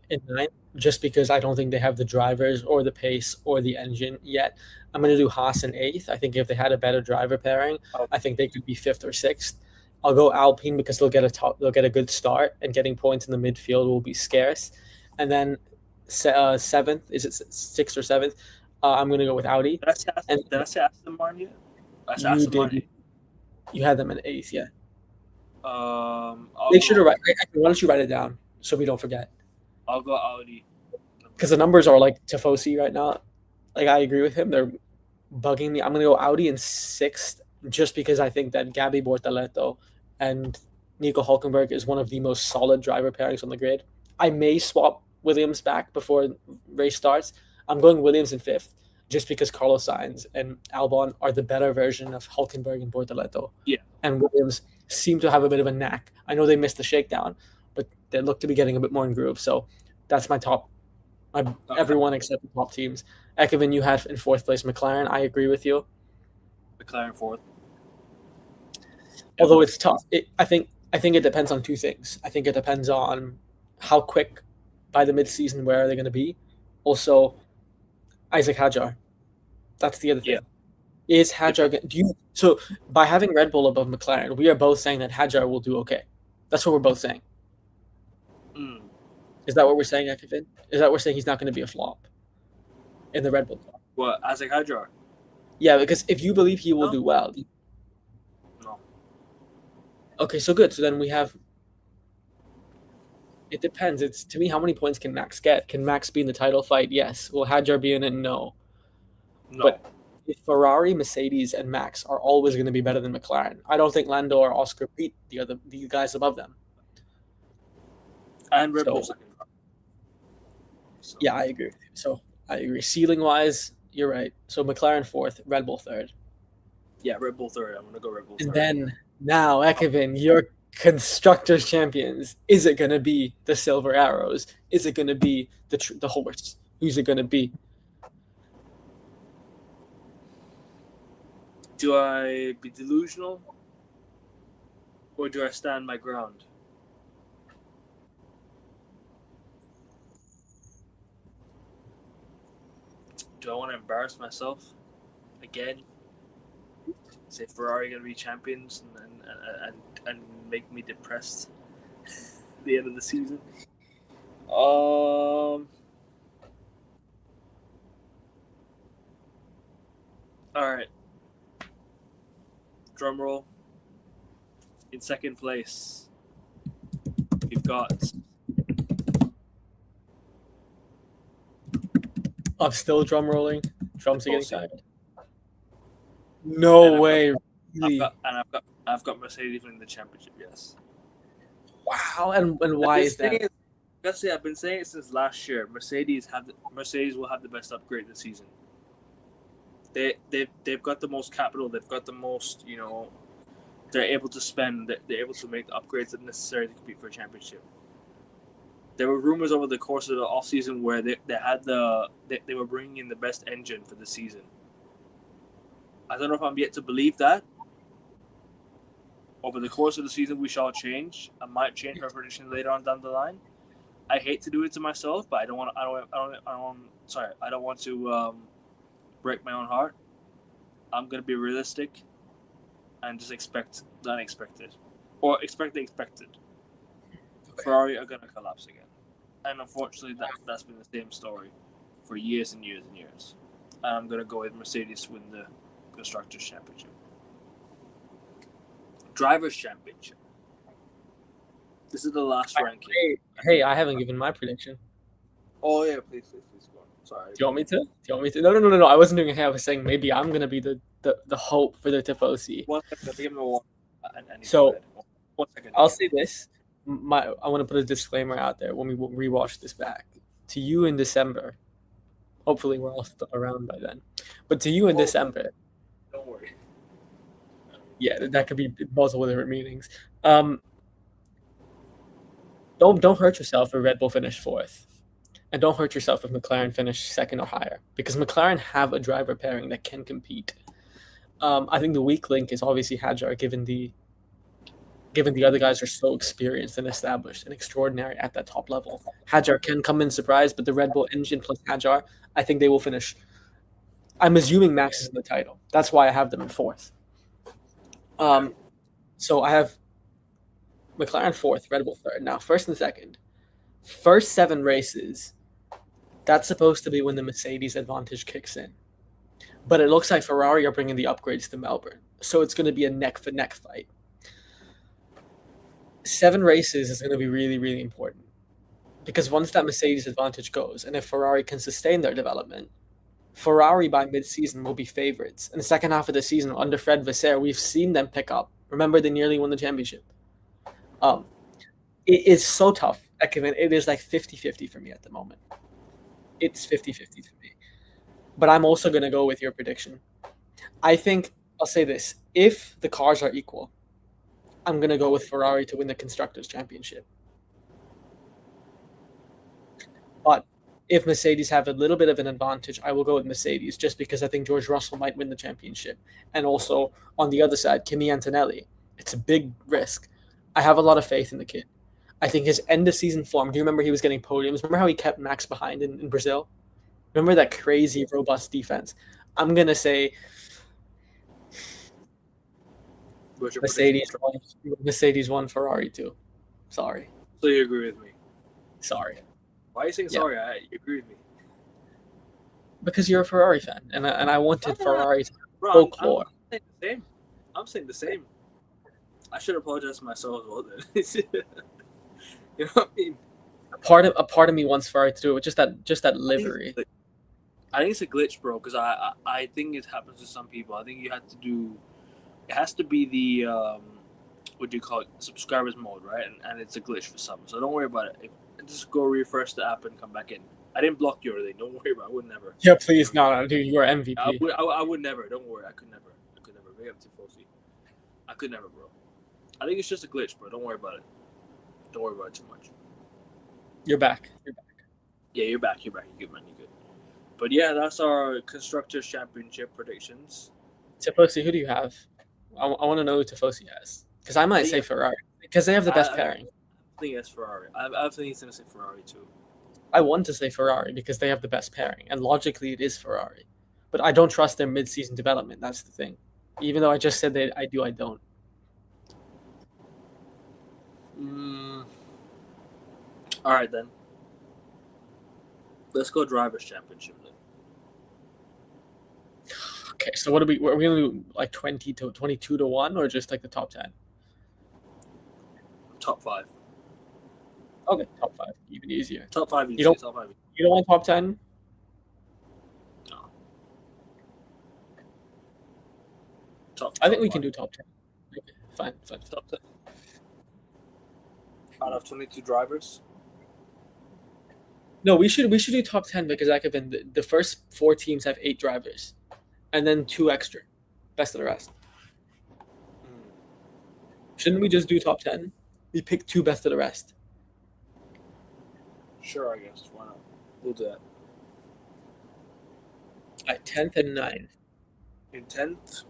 in 9th, just because I don't think they have the drivers or the pace or the engine yet. I'm going to do Haas in 8th. I think if they had a better driver pairing, I think they could be 5th or 6th. I'll go Alpine because they'll get a good start, and getting points in the midfield will be scarce. And then 7th, is it 6th or 7th? I'm going to go with Audi. Did I say Aston Martin yet? Aston Martin. You had them in 8th, yeah. Make sure to write. Why don't you write it down so we don't forget? I'll go Audi. Because the numbers are like Tifosi right now. Like, I agree with him. They're bugging me. I'm going to go Audi in 6th just because I think that Gabby Bortoleto and Nico Hülkenberg is one of the most solid driver pairings on the grid. I may swap Williams back before race starts. I'm going Williams in fifth, just because Carlos Sainz and Albon are the better version of Hulkenberg and Bortoleto. Yeah. And Williams seem to have a bit of a knack. I know they missed the shakedown, but they look to be getting a bit more in groove. So that's my top. Everyone except the top teams. Ekevin, you had in fourth place McLaren. I agree with you. McLaren fourth. Although it's tough. I think it depends on two things. I think it depends on how quick by the mid-season where are they going to be. Also, Isaac Hadjar. That's the other thing. Yeah. Is Hadjar so by having Red Bull above McLaren, we are both saying that Hadjar will do okay. That's what we're both saying. Is that what we're saying, Ekevin? Is that we're saying he's not going to be a flop in the Red Bull car? What, Isaac Hadjar? Yeah, because if you believe he will do well. No. Okay, so good. So then we have. It depends. It's to me, how many points can Max get? Can Max be in the title fight? Yes. Will Hadjar be in it? No. But if Ferrari, Mercedes, and Max are always going to be better than McLaren, I don't think Lando or Oscar beat the guys above them. And Red Bull second. So. Yeah, I agree. So I agree. Ceiling wise, you're right. So McLaren fourth, Red Bull third. Yeah, Red Bull third. I'm gonna go Red Bull third. And then now, Ekevin, your constructors champions. Is it gonna be the Silver Arrows? Is it gonna be the horse? Who's it gonna be? Do I be delusional, or do I stand my ground? Do I want to embarrass myself again? Say Ferrari going to be champions and make me depressed at the end of the season? All right. Drum roll. In second place, we've got. I'm still drum rolling. Drums are getting tired. No way. Really? I've got Mercedes winning the championship. Yes. Wow. And why is that? I've been saying it since last year. Mercedes will have the best upgrade this season. They've got the most capital. They've got the most. They're able to spend. They're able to make the upgrades that are necessary to compete for a championship. There were rumors over the course of the offseason where they were bringing in the best engine for the season. I don't know if I'm yet to believe that. Over the course of the season, we shall change. I might change my prediction later on down the line. I hate to do it to myself, but I don't want to break my own heart. I'm gonna be realistic and just expect the unexpected, or expect the expected. Okay. Ferrari are gonna collapse again, and unfortunately, that's been the same story for years and years and years. And I'm gonna go with Mercedes win the Constructors' Championship. Drivers' Championship. This is the last ranking. Hey, I haven't given my prediction. Oh yeah, please go on. Sorry. Do you want me to? No. I wasn't doing it. I was saying maybe I'm gonna be the hope for the Tifosi. So, 1 second. I'll say this. I want to put a disclaimer out there when we rewatch this back. To you in December, hopefully we're all still around by then. But to you in December, don't worry. Yeah, that could be multiple different meanings. Don't hurt yourself if Red Bull finished fourth, and don't hurt yourself if McLaren finished second or higher, because McLaren have a driver pairing that can compete. I think the weak link is obviously Hadjar, given the other guys are so experienced and established and extraordinary at that top level. Hadjar can come in surprise, but the Red Bull engine plus Hadjar, I think they will finish. I'm assuming Max is in the title. That's why I have them in fourth. So I have McLaren fourth, Red Bull third. Now, first and second. First 7 races, that's supposed to be when the Mercedes advantage kicks in. But it looks like Ferrari are bringing the upgrades to Melbourne. So it's going to be a neck-for-neck fight. 7 races is going to be really, really important. Because once that Mercedes advantage goes, and if Ferrari can sustain their development, Ferrari by mid-season will be favorites. In the second half of the season, under Fred Vasseur, we've seen them pick up. Remember, they nearly won the championship. It is so tough. It is like 50-50 for me at the moment. it's 50-50 for me. But I'm also going to go with your prediction. I think I'll say this: if the cars are equal, I'm going to go with Ferrari to win the constructors' championship. But if Mercedes have a little bit of an advantage, I will go with Mercedes just because I think George Russell might win the championship. And also on the other side, Kimi Antonelli. It's a big risk. I have a lot of faith in the kid. I think his end of season form. Do you remember he was getting podiums? Remember how he kept Max behind in Brazil? Remember that crazy robust defense? I'm gonna say What's your Mercedes prediction? won. Mercedes won. Ferrari too. Sorry. So you agree with me? Sorry. Why are you saying Yeah. sorry? You agree with me? Because you're a Ferrari fan, and I wanted Ferrari to Bro, folklore. I'm saying the same. I'm saying the same. I should apologize to myself as well then. You know what I mean? A part of me wants Ferrari to do it with just that livery. I think it's a glitch, bro, because I think it happens to some people. I think you have to do. It has to be the what do you call it? Subscribers mode, right? And it's a glitch for some. So don't worry about it. Just go refresh the app and come back in. I didn't block you or anything. Don't worry about it. I would never. Yeah, please, no, dude, you are MVP. I would never. Don't worry. I could never. Big up to Fosi. I could never, bro. I think it's just a glitch, bro. Don't worry about it. Don't worry about it too much. You're back. Yeah, you're back. You're good, man. You're good. But yeah, that's our Constructors Championship predictions. Tifosi, who do you have? I want to know who Tifosi has. Because I might say Ferrari. Because they have the best pairing. I think it's Ferrari. I think he's going to say Ferrari too. I want to say Ferrari because they have the best pairing. And logically, it is Ferrari. But I don't trust their mid-season development. That's the thing. Even though I just said that I do, I don't. All right, then. Let's go Drivers' Championship then. Okay, so what are we going to do? Like 22 to 1 or just like the top 10? Top 5. Okay, top 5. Even easier. Top 5 easy. You don't want top 10? No. I think we can do top 10. Okay, fine. Top 10. Out of 22 drivers? No, we should do top 10 because the first 4 teams have 8 drivers. And then 2 extra. Best of the rest. Shouldn't we just do top 10? We pick 2 best of the rest. Sure, I guess. Why not? We'll do that. At 10th and 9th. In 10th,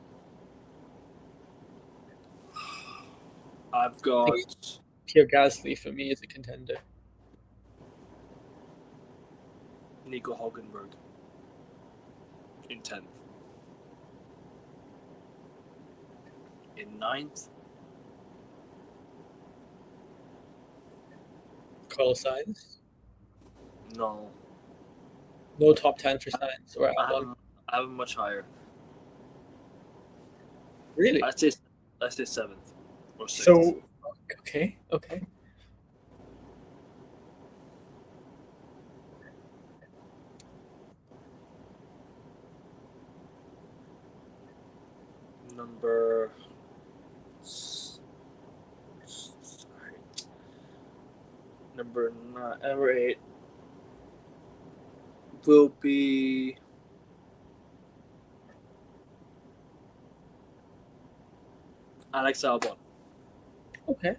I've got Pierre Gasly for me is a contender. Nico Hulkenberg in 10th. In 9th, Carlos Sainz. no. No top 10 for Sainz or I have him much higher. Really? I'd say 7th or 6th. So, okay. Number 8 will be Alex Albon. Okay.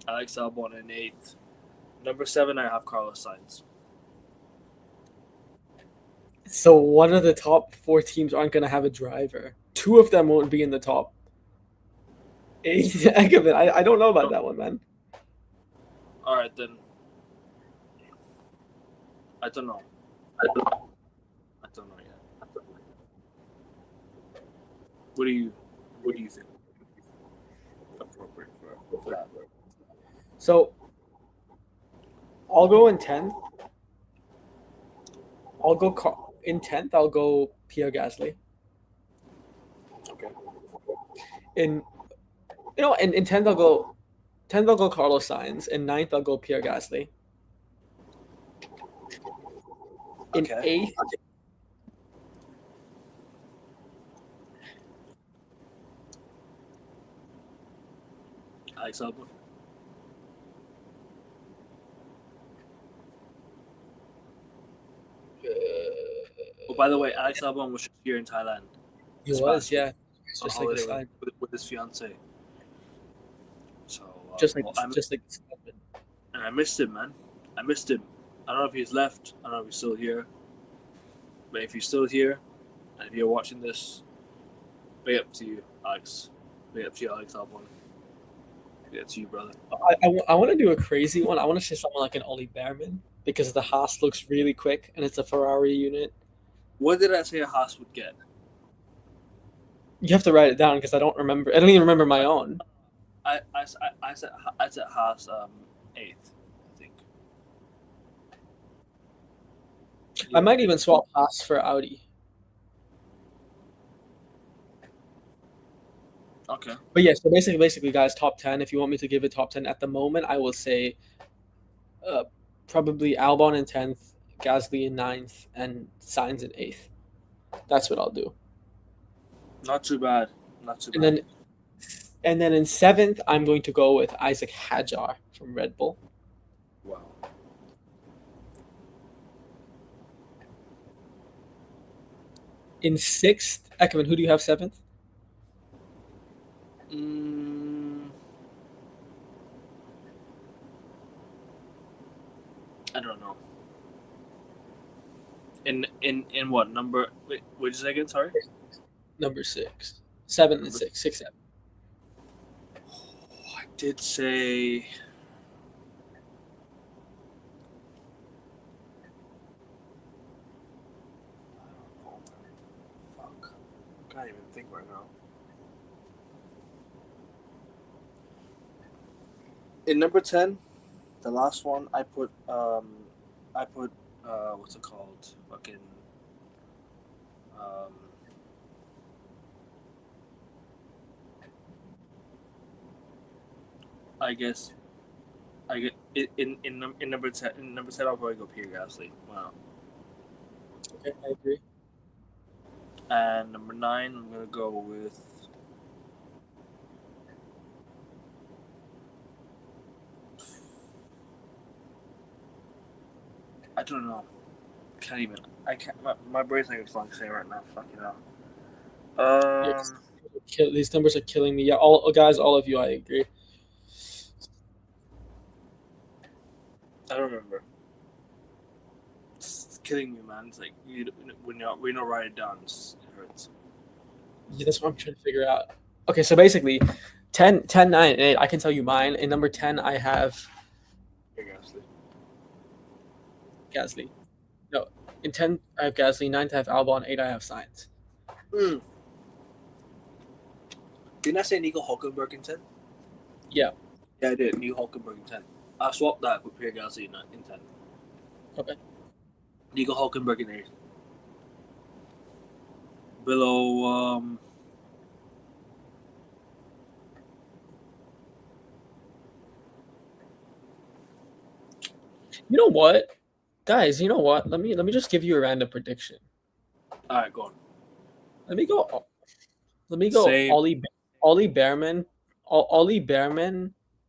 Alex Albon in 8th. Number 7, I have Carlos Sainz. So one of the top 4 teams aren't going to have a driver. 2 of them won't be in the top 8. I don't know about that one, man. All right, then. I don't know yet. What do you think? Appropriate for that? So I'll go in 10th. In 10th. I'll go Pierre Gasly. Okay. In 10th I'll go Carlos Sainz. In 9th I'll go Pierre Gasly. In 8th, Alex Albon. By the way, Alex Albon was here in Thailand. He this was, past yeah. week on Just like holiday the side. with his fiance. So Just like well, just like and I missed him, man. I missed him. I don't know if he's left. I don't know if he's still here. But if he's still here, and if you're watching this, big up to you, Alex. Big up to you, Alex Albon. Big up to you, brother. I want to do a crazy one. I want to say someone like an Ollie Behrman because the Haas looks really quick and it's a Ferrari unit. What did I say a Haas would get? You have to write it down because I don't remember. I don't even remember my own. I said Haas 8th, I think. I might even swap Haas for Audi. Okay. But yeah, so basically, guys, top 10. If you want me to give a top 10 at the moment, I will say probably Albon in 10th, Gasly in 9th, and Sainz in 8th. That's what I'll do. Not too bad. Not too bad. And then in 7th, I'm going to go with Isaac Hadjar from Red Bull. Wow. In 6th, Ekman, who do you have 7th? I don't know. In what number? Wait a second. Sorry. Number 6, 7 and 6, 6, 7. I did say. I don't know. Fuck. I can't even think right now. In number 10, the last one, I put what's it called? Fucking I get in number 10. In number 10, I'll probably go Pierre Gasly. Wow. Okay, I agree. And number 9, I'm gonna go with. I don't know. Can't even. I can't. My brain's not even functioning right now. Fucking hell. These numbers are killing me. Yeah, all of you, I agree. I don't remember. It's killing me, man. It's like when you don't write it down, it hurts. Yeah, that's what I'm trying to figure out. Okay, so basically, 10, 9, and 8. I can tell you mine. In number 10, I have Gasly. No, in 10, I have Gasly. 9, I have Albon. 8, I have Sainz. Didn't I say Nico Hulkenberg in 10? Yeah. Yeah, I did. Nico Hulkenberg in 10. I swapped that with Pierre Gasly in 10. Okay. Nico Hulkenberg in 8. Below, You know what, guys? You know what? Let me just give you a random prediction. All right, go on. Let me go. Same. Ollie Behrman,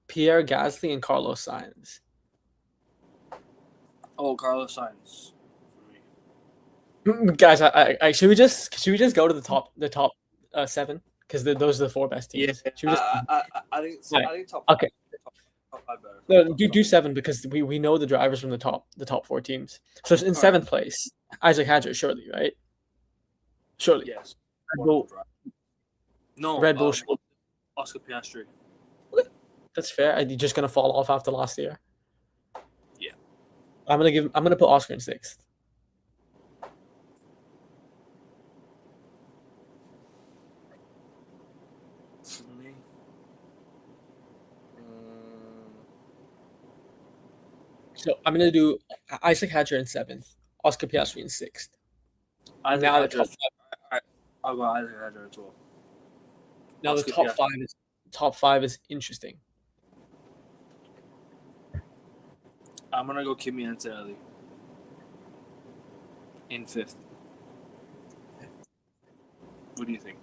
Pierre Gasly, and Carlos Sainz. Oh, Carlos Sainz. Guys, I should we just go to the top 7 because those are the 4 best teams. Yeah, Should we just, I think top. Okay. Top 5 better. No, do 7 because we know the drivers from the top 4 teams. So in 7th place, Isaac Hadjar, surely, right? Surely. Yes. Red Bull. No. Red Bull. Oscar Piastri. That's fair. Are you just gonna fall off after last year? Yeah. I'm gonna put Oscar in 6th. For me. So I'm gonna do Isaac Hadjar in 7th, Oscar Piastri in 6th. Now the top 5. I'll go Isaac Hadjar as well. Now the top 5 is interesting. I'm gonna go Kimi Antonelli in 5th. What do you think?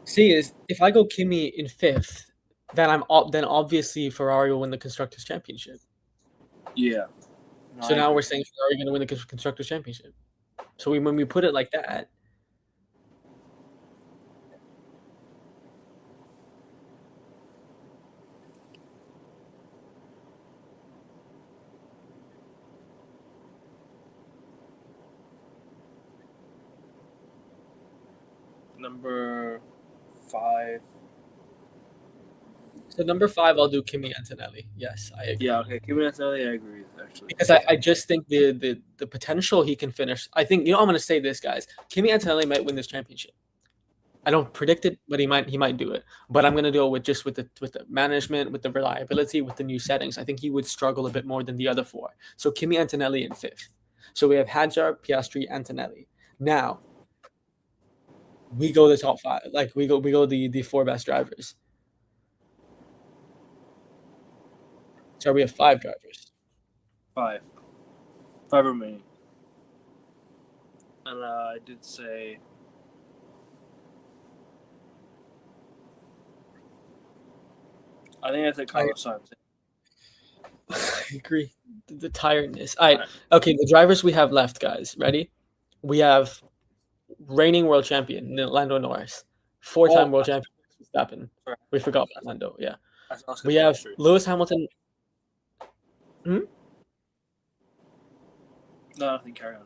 See, if I go Kimi in 5th, then obviously Ferrari will win the Constructors' Championship. Yeah. No, So I now agree. we're saying Ferrari going to win the constructors championship. So when we put it like that, Number 5. so number 5, I'll do Kimi Antonelli. Yes, I agree. Yeah, okay. Kimi Antonelli, I agree with, actually. Because I just think the potential he can finish. I think I'm going to say this, guys. Kimi Antonelli might win this championship. I don't predict it, but he might do it. But I'm going to go with the management, with the reliability, with the new settings. I think he would struggle a bit more than the other 4. So Kimi Antonelli in 5th. So we have Hadjar, Piastri, Antonelli. Now we go the top 5. Like we go the 4 best drivers. So we have 5 drivers. 5. 5 remaining. And I did say. I think I said Carlos Sainz. I agree. The tiredness. All right. Okay, the drivers we have left, guys. Ready? We have reigning world champion Lando Norris, 4-time world champion Verstappen. We forgot about Lando. Yeah. We have Lewis Hamilton. No, nothing. Carry on.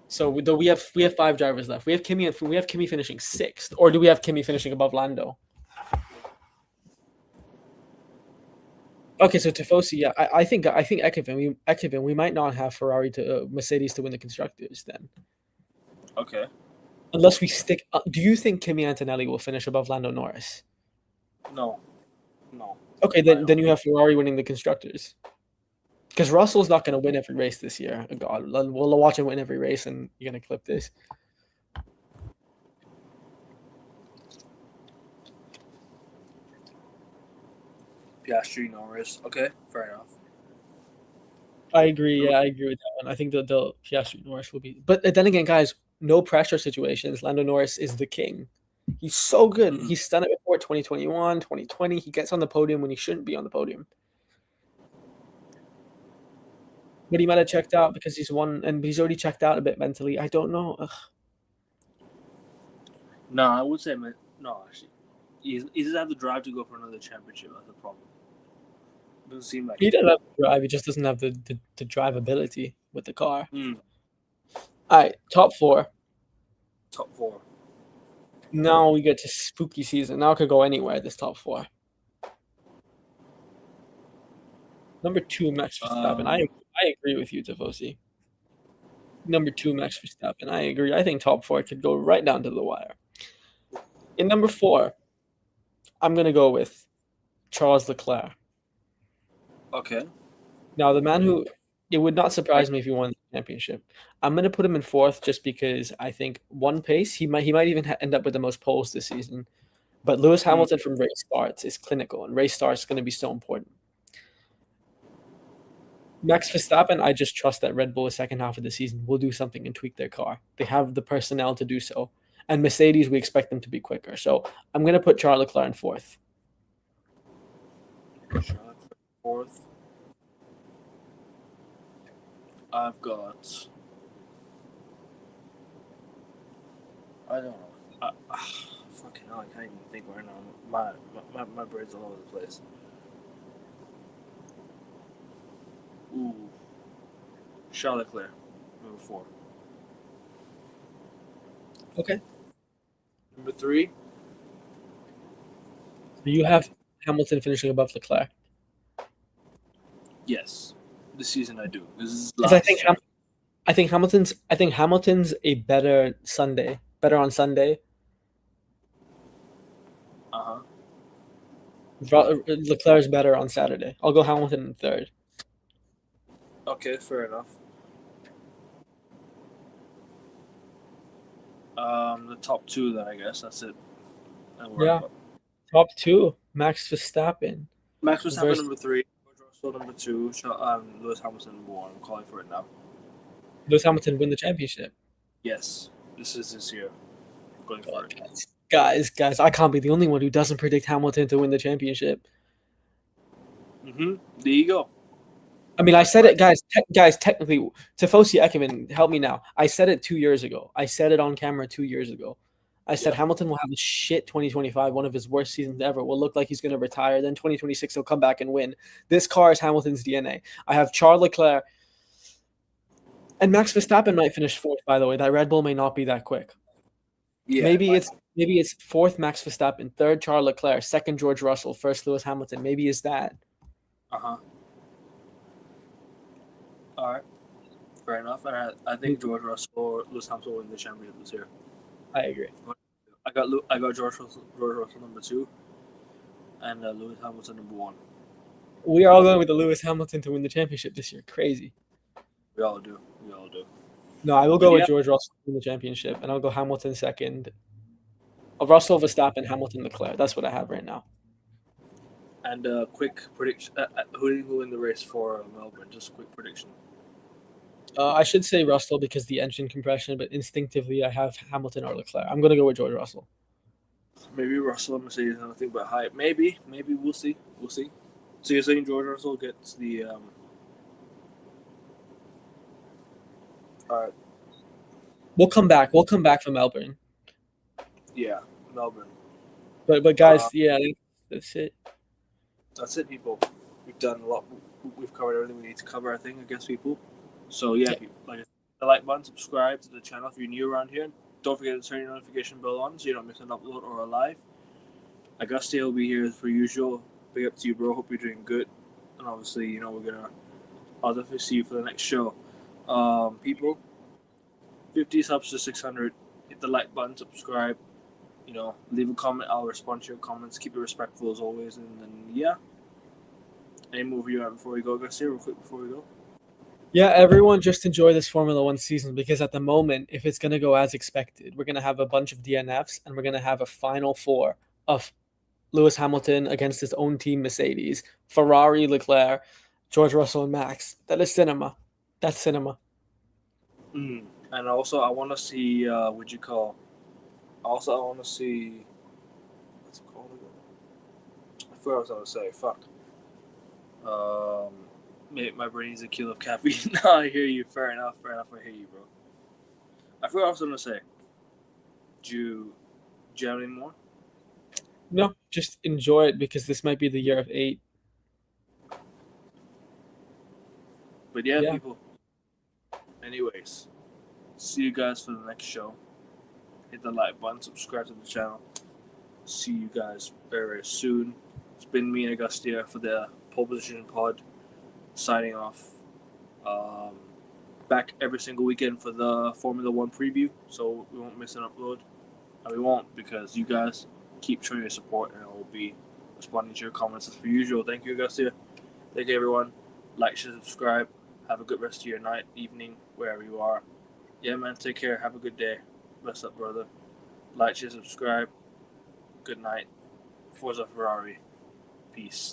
So we have 5 drivers left. We have Kimi finishing 6th, or do we have Kimi finishing above Lando? Okay, so Tifosi, yeah, I think Ekevin, we might not have Mercedes to win the constructors then. Okay. Unless we stick. Do you think Kimi Antonelli will finish above Lando Norris? No. Okay, then you have Ferrari winning the constructors. Because Russell's not going to win every race this year. God, we'll watch him win every race, and you're going to clip this. Piastri, Norris. Okay, fair enough. I agree. Yeah, I agree with that one. I think the Piastri Norris will be. But then again, guys, no pressure situations. Lando Norris is the king. He's so good. Mm-hmm. He's done it before 2021, 2020. He gets on the podium when he shouldn't be on the podium. But he might have checked out because he's won, and he's already checked out a bit mentally. I don't know. Ugh. No, I would say no. Actually, he doesn't have the drive to go for another championship. That's the problem. Doesn't seem like he doesn't have the drive. He just doesn't have the drive ability with the car. Mm. All right, top 4. Top 4. Now we get to spooky season. Now it could go anywhere. This top 4. Number 2, Max Verstappen. I agree with you, Tifosi. Number 2, Max Verstappen. I agree. I think top 4 could go right down to the wire. In number 4, I'm going to go with Charles Leclerc. Okay. Now, the man who it would not surprise me if he won the championship. I'm going to put him in 4th just because I think one pace, he might even end up with the most poles this season. But Lewis Hamilton from race starts is clinical, and race starts is going to be so important. Max Verstappen, I just trust that Red Bull, the second half of the season, will do something and tweak their car. They have the personnel to do so. And Mercedes, we expect them to be quicker. So I'm going to put Charles Leclerc in 4th. Charles 4th. I've got. I don't know. Fucking hell, I can't even think right now. My brain's all over the place. Ooh. Charles Leclerc, number 4. Okay. Number 3. Do you have Hamilton finishing above Leclerc? Yes. This season I do. This is I think Hamilton's a better on Sunday. Leclerc's better on Saturday. I'll go Hamilton in 3rd. Okay, fair enough. The top 2 then, I guess. That's it. Yeah. Top 2, Max Verstappen. Max Verstappen number 3, George Russell number 2, Lewis Hamilton number 1. I'm calling for it now. Lewis Hamilton win the championship. Yes, this is his year. I'm going for it. Guys, I can't be the only one who doesn't predict Hamilton to win the championship. There you go. I mean, I said it, guys. Guys, technically, Tifosi Ekman, help me now. I said it 2 years ago. I said it on camera 2 years ago. I said Yeah. Hamilton will have a shit 2025, one of his worst seasons ever. Will look like he's going to retire. Then 2026, he'll come back and win. This car is Hamilton's DNA. I have Charles Leclerc and Max Verstappen might finish fourth. By the way, that Red Bull may not be that quick. Yeah. Maybe it's fourth Max Verstappen, third Charles Leclerc, second George Russell, first Lewis Hamilton. Maybe it's that. All right. Fair enough. And I think George Russell or Lewis Hamilton will win the championship this year. I agree. I got George Russell number 2, and Lewis Hamilton number 1. We are all going with the Lewis Hamilton to win the championship this year. Crazy. We all do. No, I will go with George Russell to win the championship, and I'll go Hamilton second. Russell, Verstappen, Hamilton, Leclerc. That's what I have right now. And quick prediction: who do you think will win the race for Melbourne? Just a quick prediction. I should say Russell because the engine compression, but instinctively I have Hamilton or Leclerc. I'm going to go with George Russell. Maybe Russell and Mercedes, nothing but hype. Maybe we'll see. So you're saying George Russell gets the all right. We'll come back from Melbourne. Yeah, Melbourne. But guys, yeah, that's it. That's it, people. We've done a lot. We've covered everything we need to cover, I think, against people. So yeah, like the like button, subscribe to the channel if you're new around here. Don't forget to turn your notification bell on so you don't miss an upload or a live. Agustia will be here for usual. Big up to you, bro. Hope you're doing good. And obviously, I'll definitely see you for the next show. People, 50 subs to 600. Hit the like button, subscribe. Leave a comment. I'll respond to your comments. Keep it respectful as always. And then, yeah. Any move you have before we go, Agustia, real quick before we go? Yeah, everyone just enjoy this Formula One season because at the moment, if it's going to go as expected, we're going to have a bunch of DNFs and we're going to have a final 4 of Lewis Hamilton against his own team, Mercedes, Ferrari, Leclerc, George Russell, and Max. That is cinema. That's cinema. And also, I want to see, I want to see, what's it called again? I forgot what I was going to say. Fuck. My brain needs a kill of caffeine. No, I hear you. Fair enough. I hear you, bro. I forgot what I was going to say. Do you have any more? No, just enjoy it because this might be the year of 8. But yeah, people. Anyways, see you guys for the next show. Hit the like button, subscribe to the channel. See you guys very, very soon. It's been me and Agustia for the Pole Position Pod. Signing off. Back every single weekend for the Formula One preview, so we won't miss an upload. And we won't because you guys keep showing your support, and I will be responding to your comments as per usual. Thank you, Agustia. Thank you, everyone. Like, share, subscribe. Have a good rest of your night, evening, wherever you are. Yeah, man, take care. Have a good day. Bless up, brother. Like, share, subscribe. Good night. Forza Ferrari. Peace.